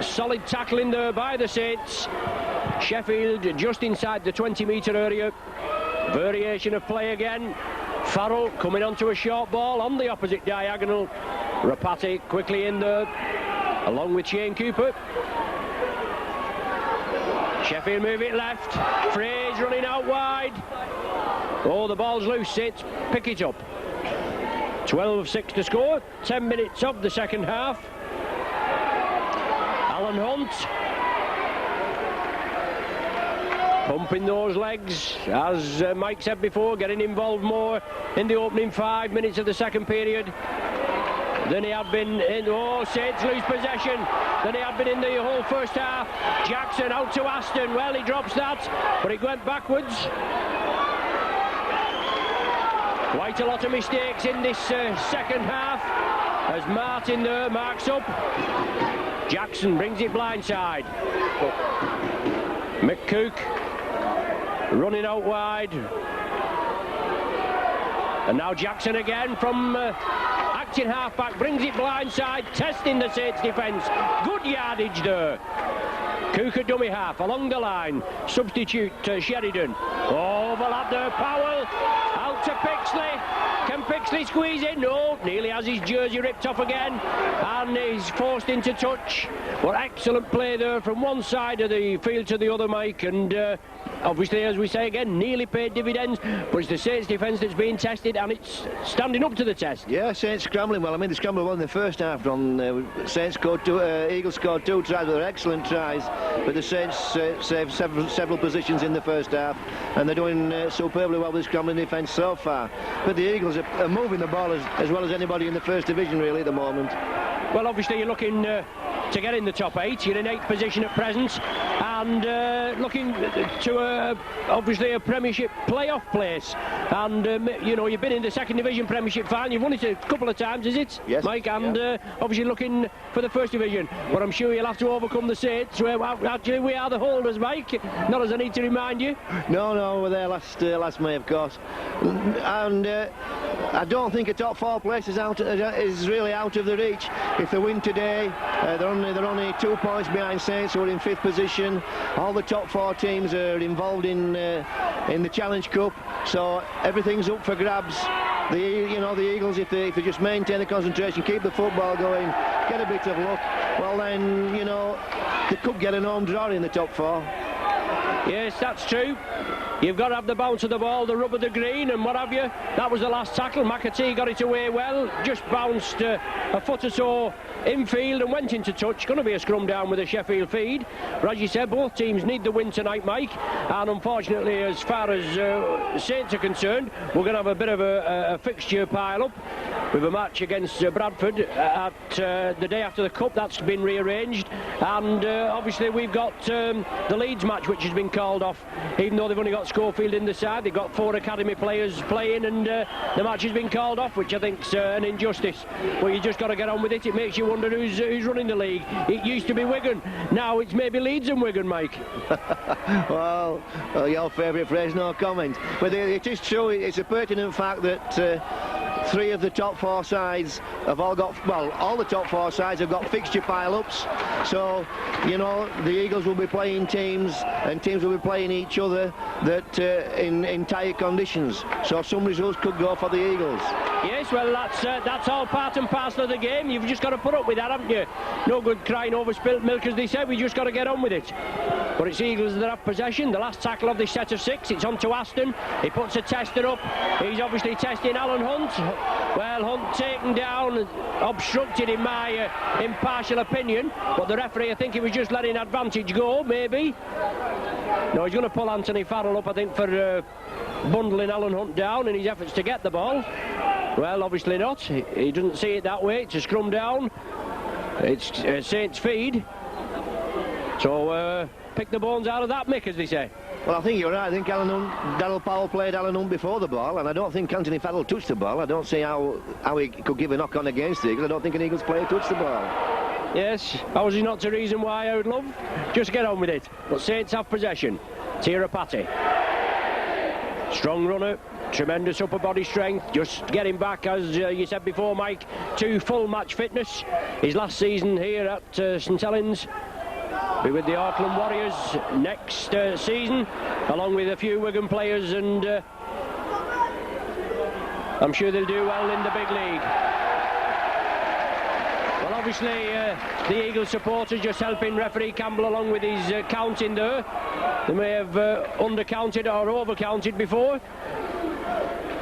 Solid tackling there by the Saints. Sheffield just inside the 20-metre area. Variation of play again. Farrell coming onto a short ball on the opposite diagonal. Rapati quickly in there, along with Shane Cooper. Sheffield move it left. Fraze running out wide. Oh, the ball's loose. Saints pick it up. 12-6 to score. 10 minutes of the second half. Alan Hunt pumping those legs, as Mike said before, getting involved more in the opening 5 minutes of the second period than he had been in. Oh, Saints lose possession than he had been in the whole first half. Jackson out to Aston. Well, he drops that, but it went backwards. Quite a lot of mistakes in this second half as Martin there marks up. Jackson brings it blindside. McCook running out wide. And now Jackson again from acting half-back, brings it blindside, testing the Saints defence. Good yardage there. Cook a dummy half along the line. Substitute Sheridan. Overlap there, Powell. Out to Pixley. Can Pixley squeeze in? No, nearly has his jersey ripped off again. And he's forced into touch. But excellent play there from one side of the field to the other, Mike. And obviously, as we say again, nearly paid dividends. But it's the Saints defence that's being tested, and it's standing up to the test. Yeah, Saints scrambling well. I mean, they scrambled well in the first half. Saints scored Eagles scored 2 tries, but they're excellent tries. But the Saints saved several positions in the first half, and they're doing superbly well with scrambling defence so far. But the Eagles are moving the ball as well as anybody in the first division, really, at the moment. Well, obviously, you're looking to get in the top 8. You're in 8th position at present, and looking to obviously a Premiership playoff place. And you know, you've been in the second division Premiership final. You've won it a couple of times, is it, yes, Mike? And obviously looking for the first division. But I'm sure you'll have to overcome the Saints. Actually, we are the holders, Mike. Not as I need to remind you. No, we're there last May, of course. And I don't think a top 4 place is really out of the reach. If they win today, they're only 2 points behind Saints, who are in 5th position. All the top 4 teams are involved in the Challenge Cup, so everything's up for grabs. The Eagles, if they just maintain the concentration, keep the football going, get a bit of luck, well then, they could get an home draw in the top 4. Yes, that's true. You've got to have the bounce of the ball, the rub of the green and what have you. That was the last tackle. McAtee got it away well, just bounced a foot or so infield and went into touch. Going to be a scrum down with a Sheffield feed. But as you said, both teams need the win tonight, Mike. And unfortunately, as far as Saints are concerned, we're going to have a bit of a fixture pile up with a match against Bradford at the day after the Cup. That's been rearranged. And obviously we've got the Leeds match, which has been called off, even though they've only got Schofield in the side. They've got 4 academy players playing, and the match has been called off, which I think's an injustice. But you just got to get on with it. It makes you wonder who's running the league. It used to be Wigan. Now it's maybe Leeds and Wigan, Mike. well, your favourite phrase, no comment. But it is true. It's a pertinent fact that 3 of the top 4 sides have all got, well, all the top 4 sides have got fixture pile-ups. So, the Eagles will be playing teams, and teams will be playing each other that in tight conditions. So some results could go for the Eagles. Yes, well, that's all part and parcel of the game. You've just got to put up with that, haven't you? No good crying over spilt milk, as they said. We just got to get on with it. But it's Eagles that have possession. The last tackle of this set of 6. It's on to Aston. He puts a tester up. He's obviously testing Alan Hunt. Well, Hunt taken down, obstructed in my impartial opinion. But the referee, I think he was just letting advantage go, maybe. No, he's going to pull Anthony Farrell up, I think, for bundling Alan Hunt down in his efforts to get the ball. Well, obviously not. He doesn't see it that way. It's a scrum down. It's Saints' feed. So pick the bones out of that, Mick, as they say. Well, I think you're right. I think Daryl Powell played Alan Hunt before the ball, and I don't think Anthony Farrell touched the ball. I don't see how he could give a knock on against the Eagles. I don't think an Eagles player touched the ball. Yes, how is he not to reason why, I would love? Just get on with it. But Saints have possession. Tira Patti. Strong runner. Tremendous upper body strength, just getting back, as you said before, Mike, to full match fitness. His last season here at St Helens, be with the Auckland Warriors next season, along with a few Wigan players, and I'm sure they'll do well in the big league. Well, obviously, the Eagles supporters just helping referee Campbell along with his counting there. They may have undercounted or overcounted before.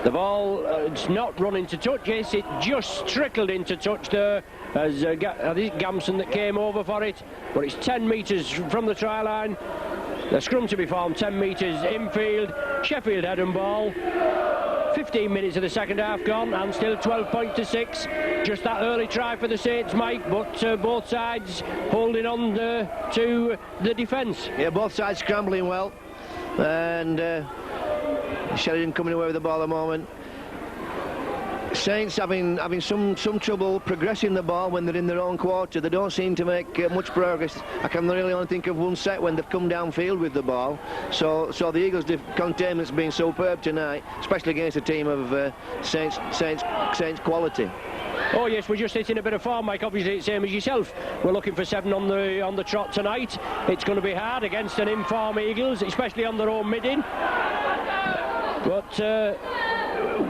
The ball, it's not run into touch, yes, it just trickled into touch there, as I think Gamson that came over for it, but it's 10 metres from the try line. The scrum to be formed, 10 metres infield, Sheffield head and ball. 15 minutes of the second half gone, and still 12 points to 6. Just that early try for the Saints, Mike, but both sides holding on to the defence. Yeah, both sides scrambling well, and Sheridan coming away with the ball at the moment. Saints having some trouble progressing the ball when they're in their own quarter. They don't seem to make much progress. I can really only think of one set when they've come downfield with the ball. So the Eagles' containment's been superb tonight, especially against a team of Saints quality. Oh yes, we're just hitting a bit of form, Mike. Obviously, it's same as yourself. We're looking for 7 on the trot tonight. It's going to be hard against an in-form Eagles, especially on their own mid-in. But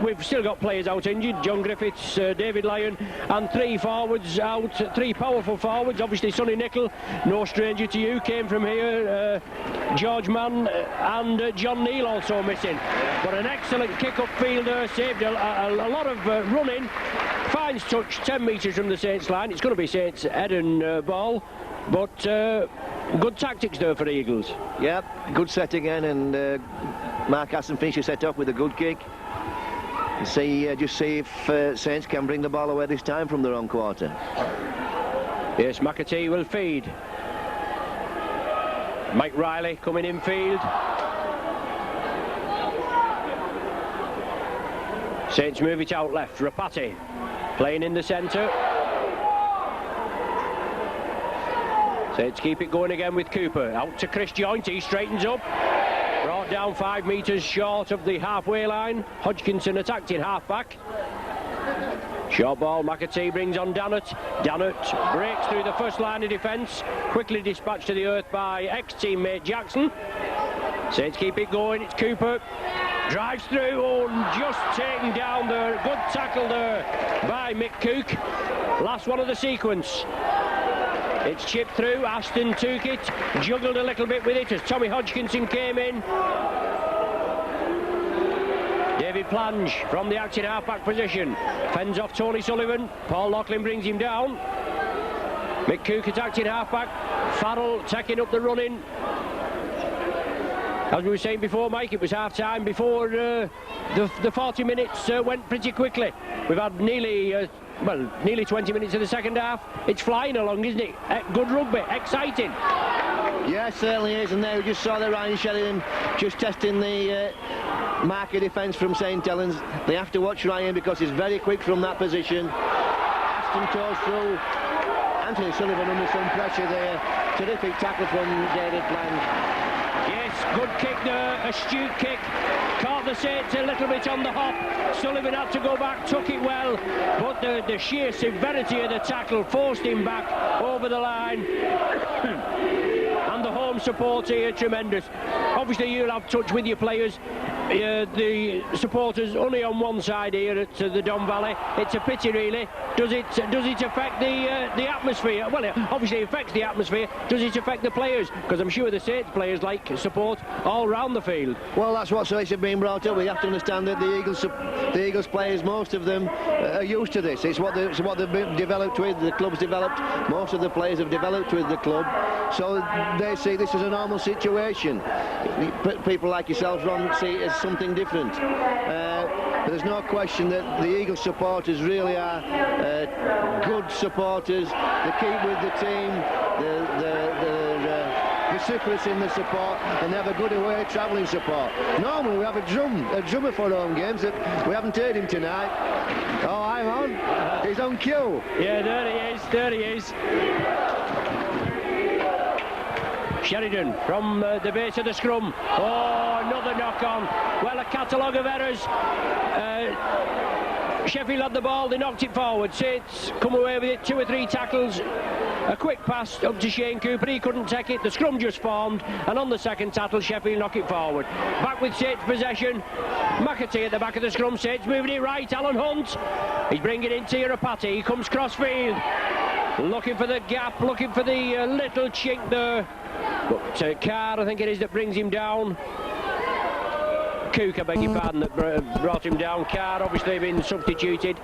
we've still got players out injured. John Griffiths, David Lyon, and 3 forwards out. 3 powerful forwards. Obviously, Sonny Nicol, no stranger to you, came from here. George Mann and John Neal also missing. But an excellent kick-up fielder, saved a lot of running. Finds touch 10 metres from the Saints line. It's going to be Saints head and ball. But good tactics there for the Eagles. Yeah, good set again, and Mark Aston finishes set off with a good kick. Just see if Saints can bring the ball away this time from their own quarter. Yes, McAtee will feed. Mike Riley coming in field. Saints move it out left. Rapati playing in the centre. Saints keep it going again with Cooper. Out to Chris Joint. He straightens up. Brought down 5 metres short of the halfway line. Hodgkinson attacked in half-back. Short ball, McAtee brings on Dannett. Dannett breaks through the first line of defence. Quickly dispatched to the earth by ex-teammate Jackson. Saints keep it going. It's Cooper. Drives through. Oh, just taken down there. Good tackle there by Mick Cook. Last one of the sequence. It's chipped through. Aston took it. Juggled a little bit with it as Tommy Hodgkinson came in. David Plange from the acting half-back position fends off Tony Sullivan. Paul Loughlin brings him down. Mick Cook attacked in half-back. Farrell taking up the running. As we were saying before, Mike, it was half-time before the 40 minutes went pretty quickly. We've had nearly 20 minutes of the second half. It's flying along, isn't it? Good rugby, exciting. Yeah, it certainly is, and there we just saw the Ryan Sheridan just testing the marker defence from St Helens. They have to watch Ryan because he's very quick from that position. Aston toes through. Anthony Sullivan under some pressure there. Terrific tackle from David Plange. Yes, good kick there, astute kick. Caught the Saints a little bit on the hop. Sullivan had to go back, took it well, but the sheer severity of the tackle forced him back over the line. And the home support here, tremendous. Obviously, you'll have touch with your players. the supporters only on one side here at the Don Valley. It's a pity, really. Does it affect the atmosphere? Well, it obviously affects the atmosphere. Does it affect the players? Because I'm sure the Saints players like support all round the field. Well, that's what's been brought up. We have to understand that the Eagles players, most of them are used to this. It's what they've developed with. The club's developed. Most of the players have developed with the club, so they see this as a normal situation. People like yourself, Ron, see it as something different. But there's no question that the Eagles supporters really are good supporters. They keep with the team. They're vociferous in the support, and they have a good away travelling support. Normally we have a drummer for home games. That we haven't heard him tonight. Oh, I'm on. He's on cue. Yeah, there he is. Sheridan from the base of the scrum. Oh, another knock on. Well, a catalogue of errors. Sheffield had the ball, they knocked it forward. Saints come away with it, 2 or 3 tackles. A quick pass up to Shane Cooper, he couldn't take it. The scrum just formed, and on the second tackle, Sheffield knock it forward. Back with Saints possession. McAtee at the back of the scrum. Saints moving it right. Alan Hunt. He's bringing in Tirapati. He comes crossfield. Looking for the gap, looking for the little chink there. But Carr, I think it is, that brings him down. Cook, I beg your pardon, that brought him down. Carr obviously been substituted.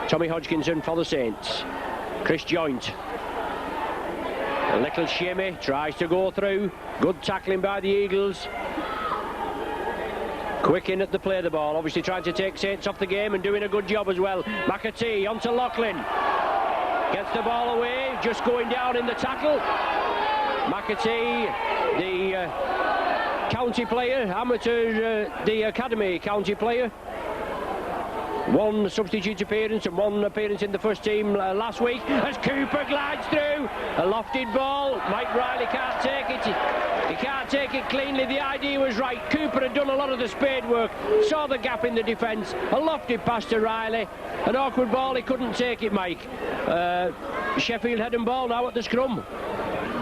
Tommy Hodgkinson for the Saints. Chris Joint. A little shimmy, tries to go through. Good tackling by the Eagles. Quick in at the play of the ball, obviously trying to take Saints off the game and doing a good job as well. McAtee onto Loughlin. Gets the ball away, just going down in the tackle. McAtee, the county player, amateur, the academy county player. 1 substitute appearance and 1 appearance in the first team last week. As Cooper glides through, a lofted ball. Mike Riley can't take it. He can't take it cleanly. The idea was right. Cooper had done a lot of the spade work, saw the gap in the defence. A lofted pass to Riley. An awkward ball, he couldn't take it, Mike. Sheffield head and ball now at the scrum.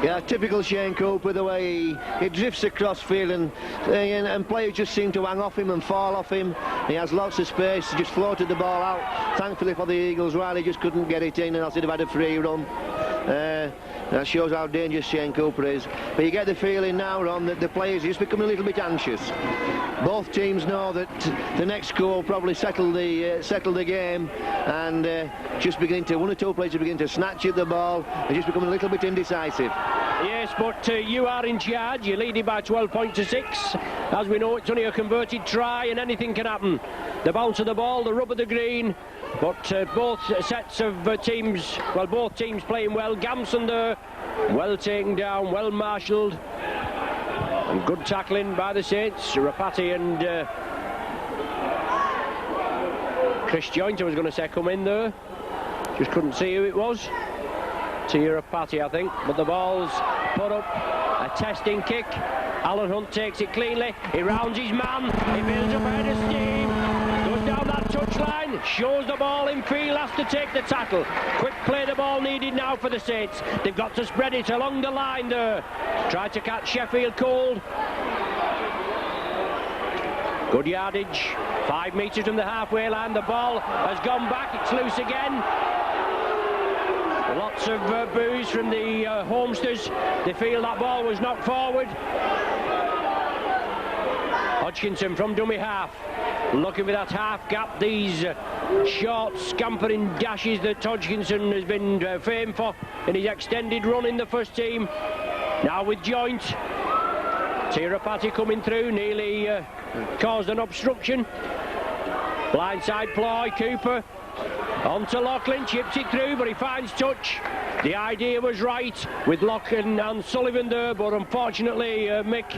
Yeah, typical Shane Cooper, the way he drifts across field, and players just seem to hang off him and fall off him. He has lots of space, just floated the ball out. Thankfully for the Eagles, Riley just couldn't get it in, and else he'd have had a free run. That shows how dangerous Shane Cooper is. But you get the feeling now, Ron, that the players are just becoming a little bit anxious. Both teams know that the next goal will probably settle the game, and just beginning to, 1 or 2 players are beginning to snatch at the ball and just becoming a little bit indecisive. Yes, but you are in charge. You're leading by 12 points to 6. As we know, it's only a converted try and anything can happen. The bounce of the ball, the rub of the green. But both sets of teams, well, both teams playing well. Gamson there, well taken down, well marshalled. And good tackling by the Saints. Rapati and Chris Joint, I was going to say, come in there. Just couldn't see who it was. Tirapati, I think, but the ball's put up. A testing kick. Alan Hunt takes it cleanly. He rounds his man. He builds up ahead of steam. Goes down that touchline. Shows the ball in field. Has to take the tackle. Quick play the ball needed now for the Saints. They've got to spread it along the line there. Try to catch Sheffield cold. Good yardage. 5 metres from the halfway line. The ball has gone back. It's loose again. Lots of boos from the homesters. They feel that ball was knocked forward. Hodgkinson from dummy half. Looking for that half gap. These short scampering dashes that Hodgkinson has been famed for in his extended run in the first team. Now with Joint. Tirapati coming through. Nearly caused an obstruction. Blindside ploy. Cooper. On to Loughlin, chips it through, but he finds touch. The idea was right with Loughlin and Sullivan there, but unfortunately Mick,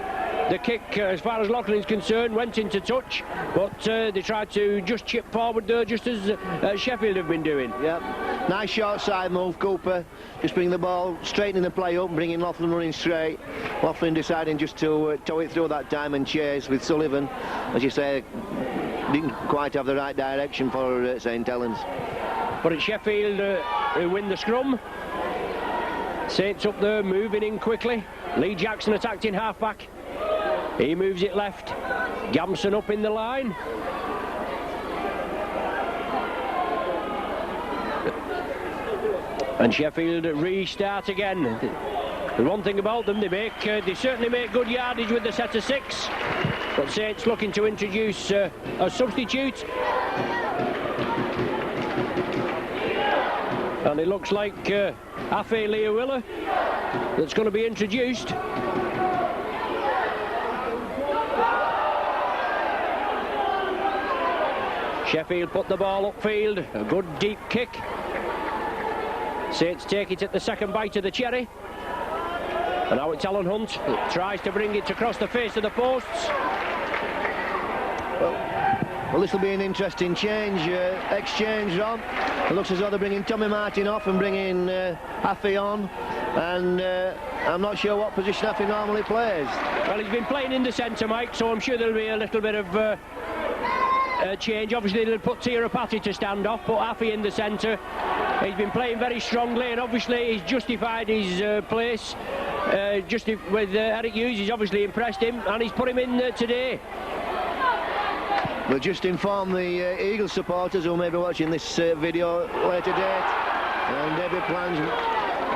the kick as far as Loughlin is concerned, went into touch, but they tried to just chip forward there, just as Sheffield have been doing. Yeah, nice short side move, Cooper, just bringing the ball, straightening the play up, bringing Loughlin running straight. Loughlin deciding just to tow it through that time and chase with Sullivan, as you say, didn't quite have the right direction for St Helens. But it's Sheffield who win the scrum. Saints up there, moving in quickly. Lee Jackson attacked in half-back. He moves it left. Gamson up in the line. And Sheffield restart again. The one thing about them, they certainly make good yardage with the set of 6. But Saints looking to introduce a substitute. And it looks like Afe Leawilla that's going to be introduced. Sheffield put the ball upfield, a good deep kick. Saints take it at the second bite of the cherry. And now it's Alan Hunt, tries to bring it across the face of the posts. Well, this will be an interesting exchange, Ron. It looks as though they're bringing Tommy Martin off and bringing Afe on. And I'm not sure what position Afe normally plays. Well, he's been playing in the centre, Mike, so I'm sure there'll be a little bit of change. Obviously, they'll put Tirapati to stand off, put Afe in the centre. He's been playing very strongly, and obviously he's justified his place. With Eric Hughes, he's obviously impressed him, and he's put him in today. We'll just inform the Eagles supporters who may be watching this video later date, and David Plange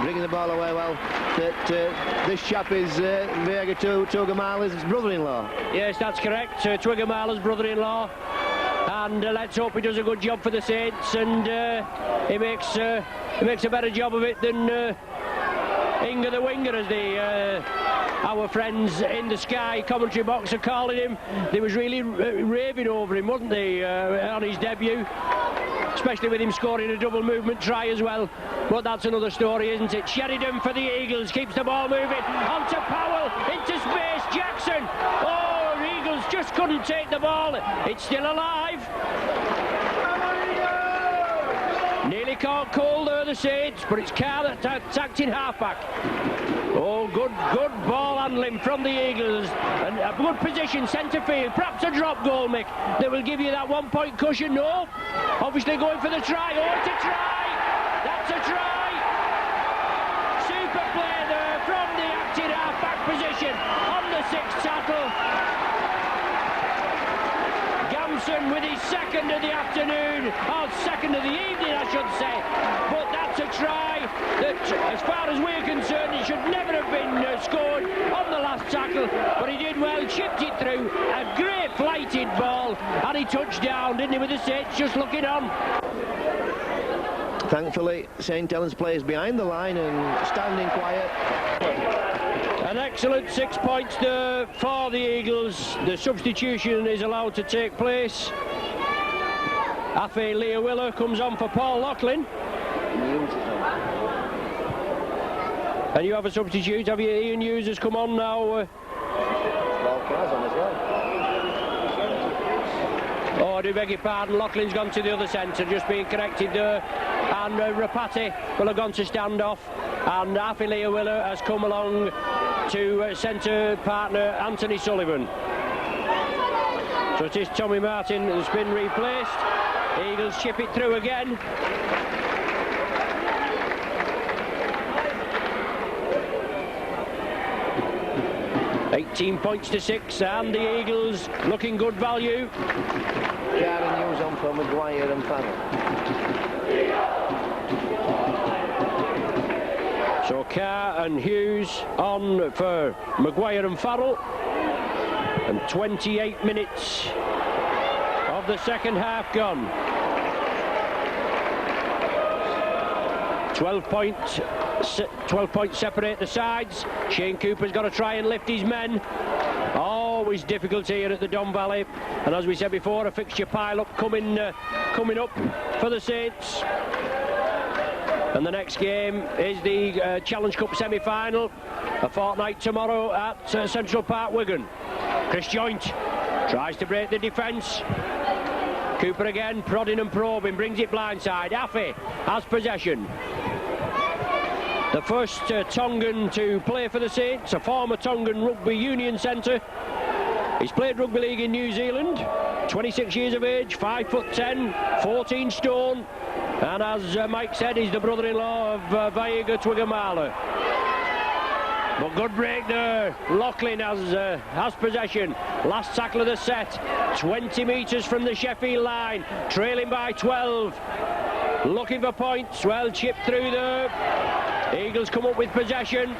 bringing the ball away well, that this chap is Vega Tuigamala's brother-in-law. Yes, that's correct, Tuigamala's brother-in-law, and let's hope he does a good job for the Saints, and he makes a better job of it than Inga the Winger, as our friends in the Sky commentary box are calling him. They was really raving over him, wasn't they, on his debut, especially with him scoring a double movement try as well. But that's another story, isn't it? Sheridan for the Eagles, keeps the ball moving, onto Powell, into space, Jackson. Oh, Eagles just couldn't take the ball. It's still alive. Nearly caught cold there, the Saints, but it's Carr that attacked in half-back. Oh, good ball handling from the Eagles, and a good position, centre field, perhaps a drop goal, Mick, that will give you that 1 point cushion. No, obviously going for the try. Oh, it's a try! That's a try! Super play there from the active half-back position on the 6th tackle. Gamson with his second of the afternoon, or second of the evening I should say, but that's a try that, as far as we're concerned, it should never have been scored on the last tackle, but he did well, chipped it through, a great flighted ball, and he touched down, didn't he, with the Saints just looking on. Thankfully, St Helens players behind the line and standing quiet. An excellent 6 points there for the Eagles. The substitution is allowed to take place. Afe Leawilla comes on for Paul Loughlin. And you have a substitute, have you? Ian Hughes has come on now. Oh, I do beg your pardon, Loughlin's gone to the other centre, just being corrected there. And Rapati will have gone to stand off. And Afe Leawilla has come along to centre partner Anthony Sullivan. So it is Tommy Martin that's been replaced. Eagles chip it through again. £18-6, and the Eagles looking good value. Carr and Hughes on for Maguire and Farrell. So Carr and Hughes on for Maguire and Farrell. And 28 minutes of the second half gone. 12 points separate the sides. Shane Cooper's got to try and lift his men. Always difficult here at the Don Valley. And as we said before, a fixture pile-up coming up for the Saints. And the next game is the Challenge Cup semi-final, a fortnight tomorrow at Central Park, Wigan. Chris Joint tries to break the defence. Cooper again, prodding and probing, brings it blindside. Afe has possession. The first Tongan to play for the Saints, a former Tongan rugby union centre. He's played rugby league in New Zealand, 26 years of age, 5'10", 14 stone. And as Mike said, he's the brother-in-law of Vaiga Tuigamala. But good break there. Loughlin has possession. Last tackle of the set. 20 metres from the Sheffield line. Trailing by 12. Looking for points. Well chipped through there. Eagles come up with possession.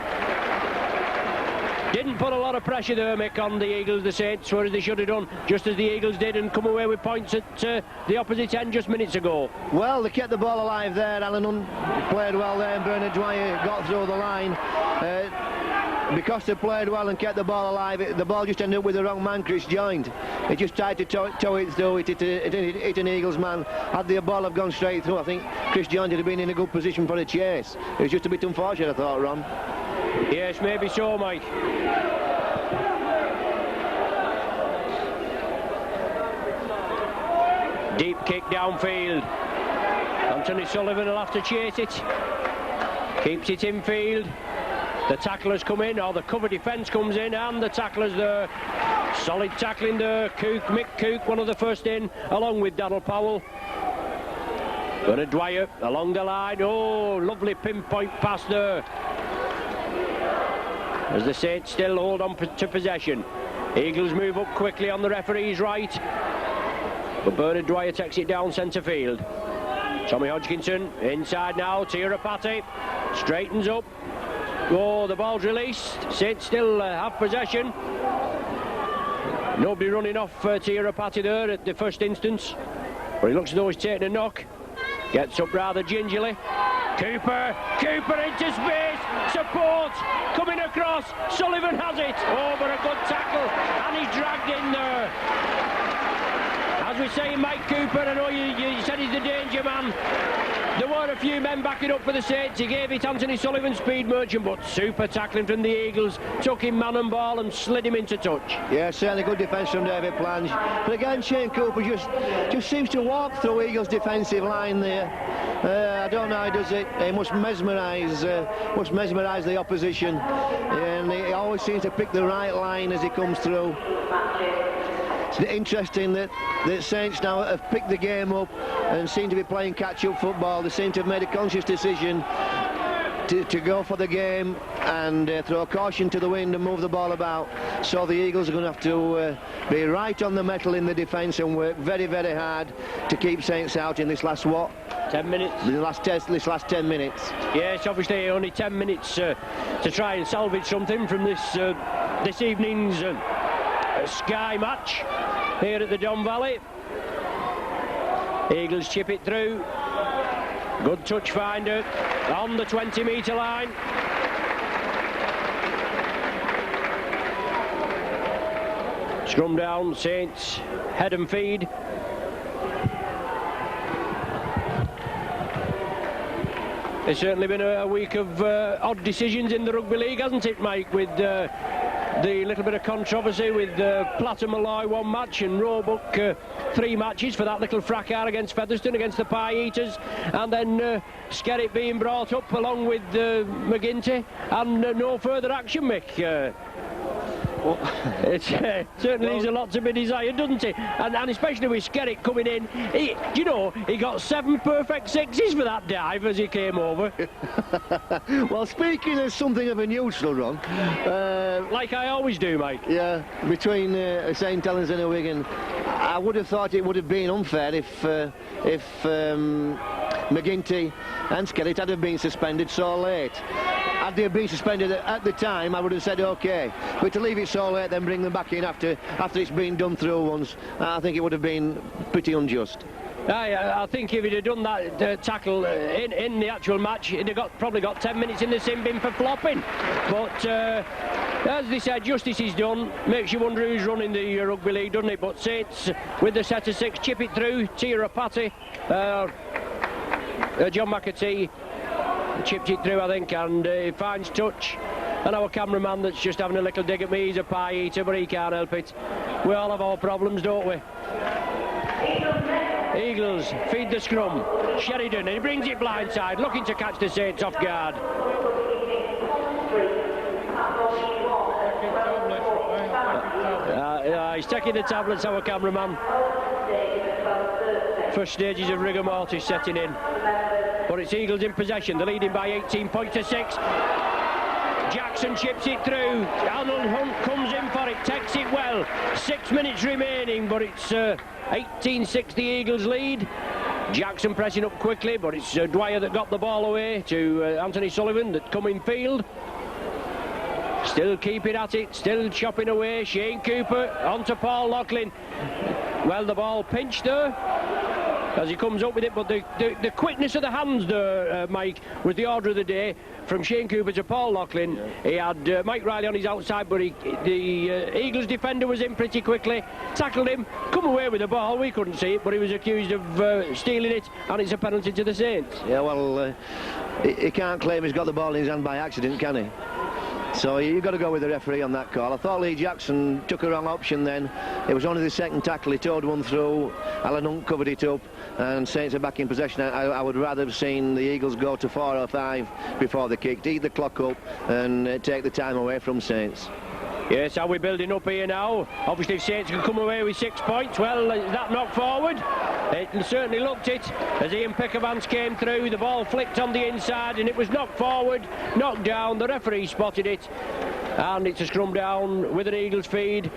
Didn't put a lot of pressure there, Mick, on the Eagles, the Saints, whereas they should have done, just as the Eagles did, and come away with points at the opposite end just minutes ago. Well, they kept the ball alive there. Alan Hunt played well there, and Bernard Dwyer got through the line. Because they played well and kept the ball alive, the ball just ended up with the wrong man, Chris Joint. He just tried to tow it through, it hit an Eagles man. Had the ball have gone straight through, I think Chris Joint would have been in a good position for a chase. It was just a bit unfortunate, I thought, Ron. Yes, maybe so, Mike. Deep kick downfield. Anthony Sullivan will have to chase it. Keeps it infield. The tacklers come in, or the cover defence comes in, and the tacklers there. Solid tackling there. Mick Cook, one of the first in, along with Daryl Powell. Bernard Dwyer along the line. Oh, lovely pinpoint pass there. As the Saints still hold on to possession. Eagles move up quickly on the referee's right. But Bernard Dwyer takes it down centre field. Tommy Hodgkinson inside now. Tirapati straightens up. Oh, the ball's released. Saints still have possession. Nobody running off Tirapati there at the first instance. But he looks as though he's taking a knock. Gets up rather gingerly. Cooper into space. Support coming across. Sullivan has it. Oh, but a good tackle. And he's dragged in there. As we say, Mike Cooper, I know you said he's the danger man. There were a few men backing up for the Saints. He gave it Anthony Sullivan, speed merchant, but super tackling from the Eagles. Took him man and ball and slid him into touch. Yeah, certainly good defence from David Plange. But again, Shane Cooper just seems to walk through Eagles' defensive line there. I don't know how he does it. He must mesmerise the opposition. And he always seems to pick the right line as he comes through. It's interesting that Saints now have picked the game up and seem to be playing catch-up football. They seem to have made a conscious decision to go for the game and throw caution to the wind and move the ball about. So the Eagles are going to have to be right on the metal in the defence and work very, very hard to keep Saints out in this last 10 minutes. This last 10 minutes. Yes, obviously only 10 minutes to try and salvage something from this evening's Sky match here at the Don Valley. Eagles chip it through. Good touch finder on the 20-metre line. Scrum down, Saints head and feed. It's certainly been a week of odd decisions in the Rugby League, hasn't it, Mike, with the little bit of controversy with Platter Malloy 1 match and Roebuck 3 matches for that little fracas against Featherstone, against the Pie Eaters, and then Skerritt being brought up along with McGinty, and no further action, Mick. It certainly leaves a lot to be desired, doesn't it? And especially with Skerritt coming in, he got 7 perfect sixes for that dive as he came over. Well, speaking as something of a neutral run, like I always do, Mike. Yeah, between St Helens and Wigan, I would have thought it would have been unfair if McGinty and Skerritt had been suspended so late. Had they been suspended at the time, I would have said OK. But to leave it so late, then bring them back in after it's been done through once, I think it would have been pretty unjust. I think if he'd have done that tackle in the actual match, he'd have probably got 10 minutes in the sin bin for flopping. But as they said, justice is done. Makes you wonder who's running the Rugby League, doesn't it? But Saints, with the set of 6, chip it through. Tirapati, John McAtee chipped it through, I think, and he finds touch. And our cameraman that's just having a little dig at me, he's a pie eater, but he can't help it. We all have our problems, don't we? Eagles feed the scrum. Sheridan, and he brings it blindside, looking to catch the Saints off guard. He's taking the tablets, our cameraman. First stages of rigor mortis setting in. But it's Eagles in possession. They're leading by 18 points to 6. Jackson chips it through. Arnold Hunt comes in for it, takes it well. 6 minutes remaining, but it's 18-6 the Eagles lead. Jackson pressing up quickly, but it's Dwyer that got the ball away to Anthony Sullivan that come in field. Still keeping at it, still chopping away. Shane Cooper onto Paul Loughlin. Well, the ball pinched there as he comes up with it, but the quickness of the hands there, Mike, was the order of the day. From Shane Cooper to Paul Loughlin, he had Mike Riley on his outside, but the Eagles defender was in pretty quickly, tackled him, come away with the ball. We couldn't see it, but he was accused of stealing it, and it's a penalty to the Saints. Yeah, well, he can't claim he's got the ball in his hand by accident, can he? So you've got to go with the referee on that call. I thought Lee Jackson took a wrong option then. It was only the second tackle. He towed one through. Alan Hunt covered it up, and Saints are back in possession. I would rather have seen the Eagles go to 4 or 5 before they kicked, eat the clock up and take the time away from Saints. Yes, are we building up here now? Obviously, if Saints can come away with 6 points, well, is that knocked forward? It certainly looked it as Ian Pickavance came through. The ball flicked on the inside and it was knocked forward, knocked down. The referee spotted it, and it's a scrum down with an Eagles feed.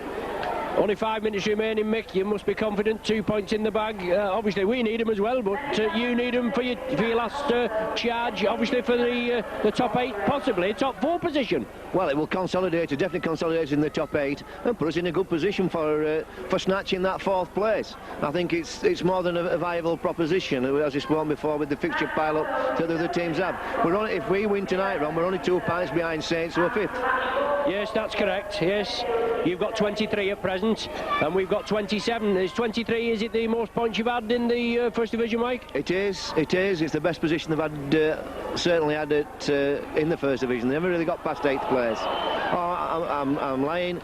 Only 5 minutes remaining, Mick. You must be confident. 2 points in the bag. Obviously, we need them as well, but you need them for your last charge. Obviously, for the top 8, possibly top 4 position. Well, it will consolidate, definitely consolidate in the top 8 and put us in a good position for snatching that 4th place. I think it's more than a viable proposition, as we spoke before with the fixture pile-up that the other teams have. If we win tonight, Ron, we're only 2 points behind Saints, so we're 5th. Yes, that's correct. Yes, you've got 23 at present, and we've got 27. Is 23? Is it the most points you've had in the First Division, Mike? It is. It is. It's the best position they've had. Certainly had it in the First Division. They never really got past 8th place. Oh, I'm lying.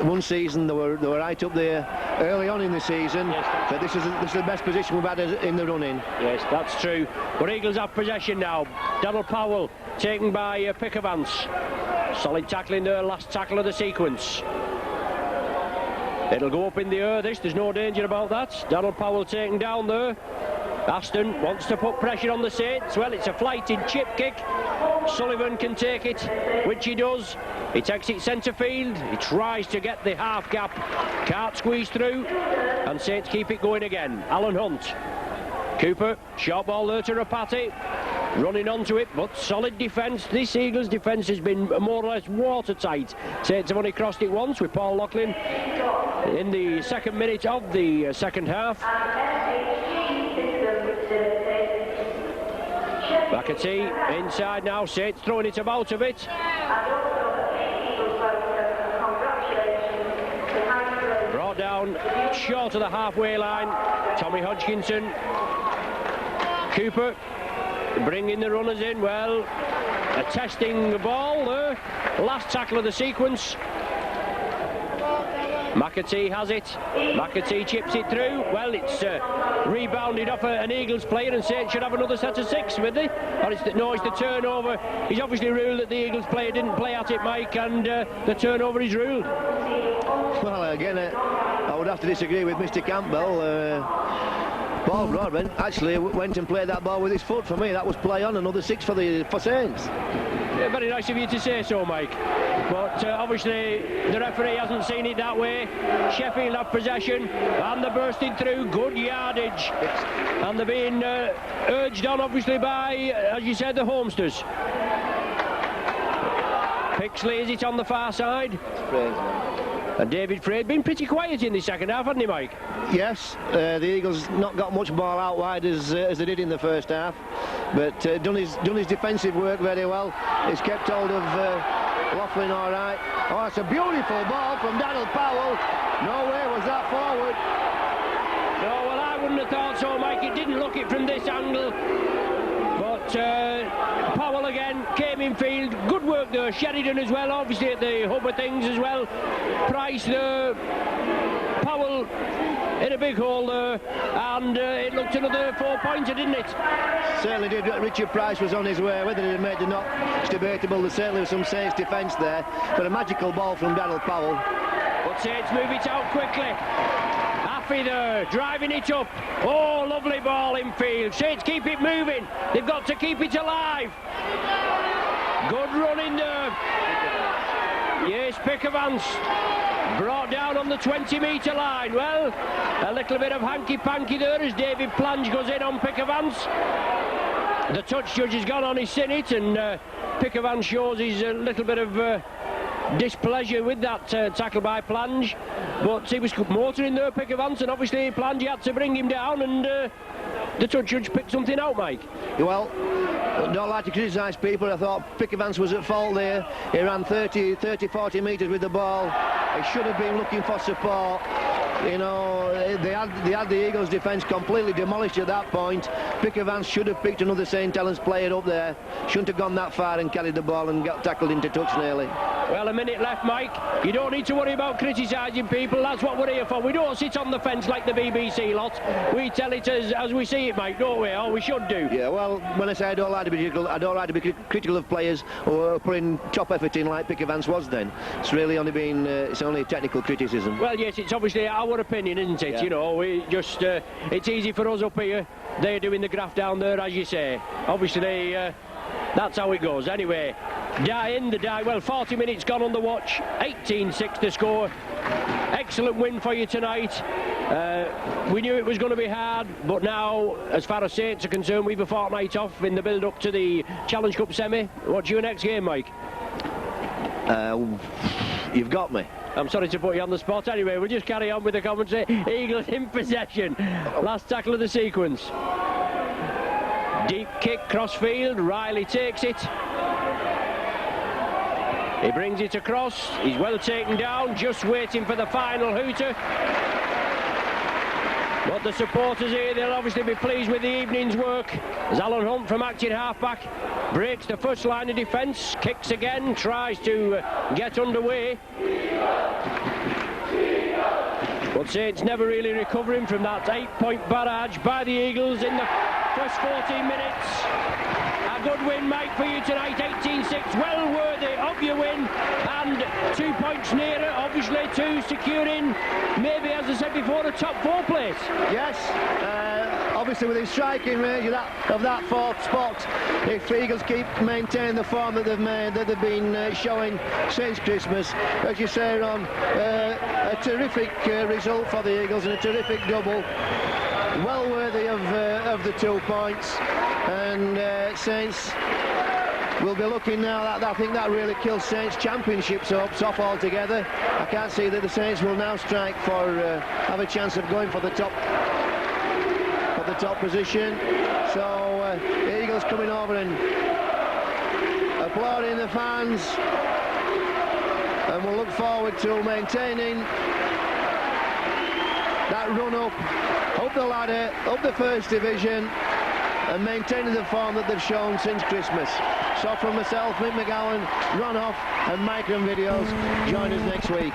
One season they were right up there early on in the season. Yes, but this is the best position we've had in the run-in. Yes, that's true. But Eagles have possession now. Donald Powell taken by Pickavance. Solid tackling there, last tackle of the sequence. It'll go up in the air, there's no danger about that. Donald Powell taken down there. Aston wants to put pressure on the Saints. Well, it's a flighted chip kick. Sullivan can take it, which he does. He takes it centre field. He tries to get the half gap. Can't squeeze through, and Saints keep it going again. Alan Hunt. Cooper, short ball there to Rapati. Running onto it, but solid defence. This Eagles defence has been more or less watertight. Saints have only crossed it once with Paul Loughlin in the 2nd minute of the second half. McAtee inside now. Saints throwing it about a bit. Brought down short of the halfway line. Tommy Hodgkinson. Cooper bringing the runners in. Well, a testing ball there. Last tackle of the sequence. McAtee has it. McAtee chips it through. Well, it's rebounded off an Eagles player, and Saints should have another set of 6 with it. Or it's the turnover. He's obviously ruled that the Eagles player didn't play at it, Mike, and the turnover is ruled. Well, again, I would have to disagree with Mr. Campbell. Paul Broadbent actually went and played that ball with his foot. For me, that was play on. Another 6 for Saints. Yeah, very nice of you to say so, Mike. But obviously the referee hasn't seen it that way. Sheffield have possession and they're bursting through. Good yardage. And they're being urged on, obviously, by, as you said, the Homesters. Pixley, is it on the far side? And David Frey been pretty quiet in the second half, hasn't he, Mike? Yes, the Eagles not got much ball out wide as they did in the first half, but done his defensive work very well. He's kept hold of Loughlin all right. Oh, it's a beautiful ball from Donald Powell. No way was that forward. No, well, I wouldn't have thought so, Mike. It didn't look it from this angle. But Powell again came in field. Good work there. Sheridan as well, obviously at the hub of things as well. Price there. Powell in a big hole there, and it looked another 4-pointer, didn't it? Certainly did. Richard Price was on his way. Whether he made the knock, it's debatable. There certainly was some Saints defence there, but a magical ball from Donald Powell. But Saints move it out quickly. Affy there, driving it up. Oh, lovely ball in field. Saints keep it moving. They've got to keep it alive. Good running there. Yes, Pickavance brought down on the 20-metre line. Well, a little bit of hanky-panky there as David Plange goes in on Pickavance. The touch judge has gone on his sinnet, and Pickavance shows his little bit of displeasure with that tackle by Plange. But he was motoring there, Pickavance, and obviously Plange had to bring him down, and the touch judge picked something out, Mike. Well, don't like to criticise people. I thought Pickavance was at fault there. He ran 30, 40 metres with the ball. He should have been looking for support. You know, they had the Eagles' defence completely demolished at that point. Pickavance should have picked another St Helens player up there. Shouldn't have gone that far and carried the ball and got tackled into touch nearly. Well, a minute left, Mike. You don't need to worry about criticising people. That's what we're here for. We don't sit on the fence like the BBC lot. We tell it as we see it, Mike, don't we? Or we should do. Yeah, well, when I say I don't like to be critical, I don't like to be critical of players who are putting top effort in like Pickavance was then. It's really only been, it's only technical criticism. Well, yes, it's obviously our opinion, isn't it? Yeah. You know, we just, it's easy for us up here. They're doing the graft down there, as you say. Obviously, that's how it goes. Anyway, well, 40 minutes gone on the watch. 18-6 the score. Excellent win for you tonight. We knew it was going to be hard, but now, as far as Saints are concerned, we've a fortnight off in the build-up to the Challenge Cup semi. What's your next game, Mike? You've got me. I'm sorry to put you on the spot. Anyway, we'll just carry on with the commentary. Eagles in possession. Last tackle of the sequence. Deep kick, crossfield. Riley takes it. He brings it across. He's well taken down. Just waiting for the final hooter. But the supporters here, they'll obviously be pleased with the evening's work. As Alan Hunt from acting halfback breaks the first line of defence, kicks again, tries to get underway. But Saints never really recovering from that 8-point barrage by the Eagles in the first 14 minutes. A good win, Mike, for you tonight, 18-6, well worthy of your win, and 2 points nearer, obviously, to securing, maybe, as I said before, a top 4 place. Yes, obviously with his striking range of that 4th spot, if Eagles keep maintaining the form that they've been showing since Christmas, as you say, Ron, a terrific result for the Eagles and a terrific double. Well worthy of the 2 points, and Saints will be looking now. I think that really kills Saints' championships hopes off altogether. I can't see that the Saints will now strike for have a chance of going for the top position. So the Eagles coming over and applauding the fans, and we'll look forward to maintaining that run up the ladder, up the first division, and maintaining the form that they've shown since Christmas. So from myself, Mick McGowan, Ron Hoff and Micron Videos, join us next week.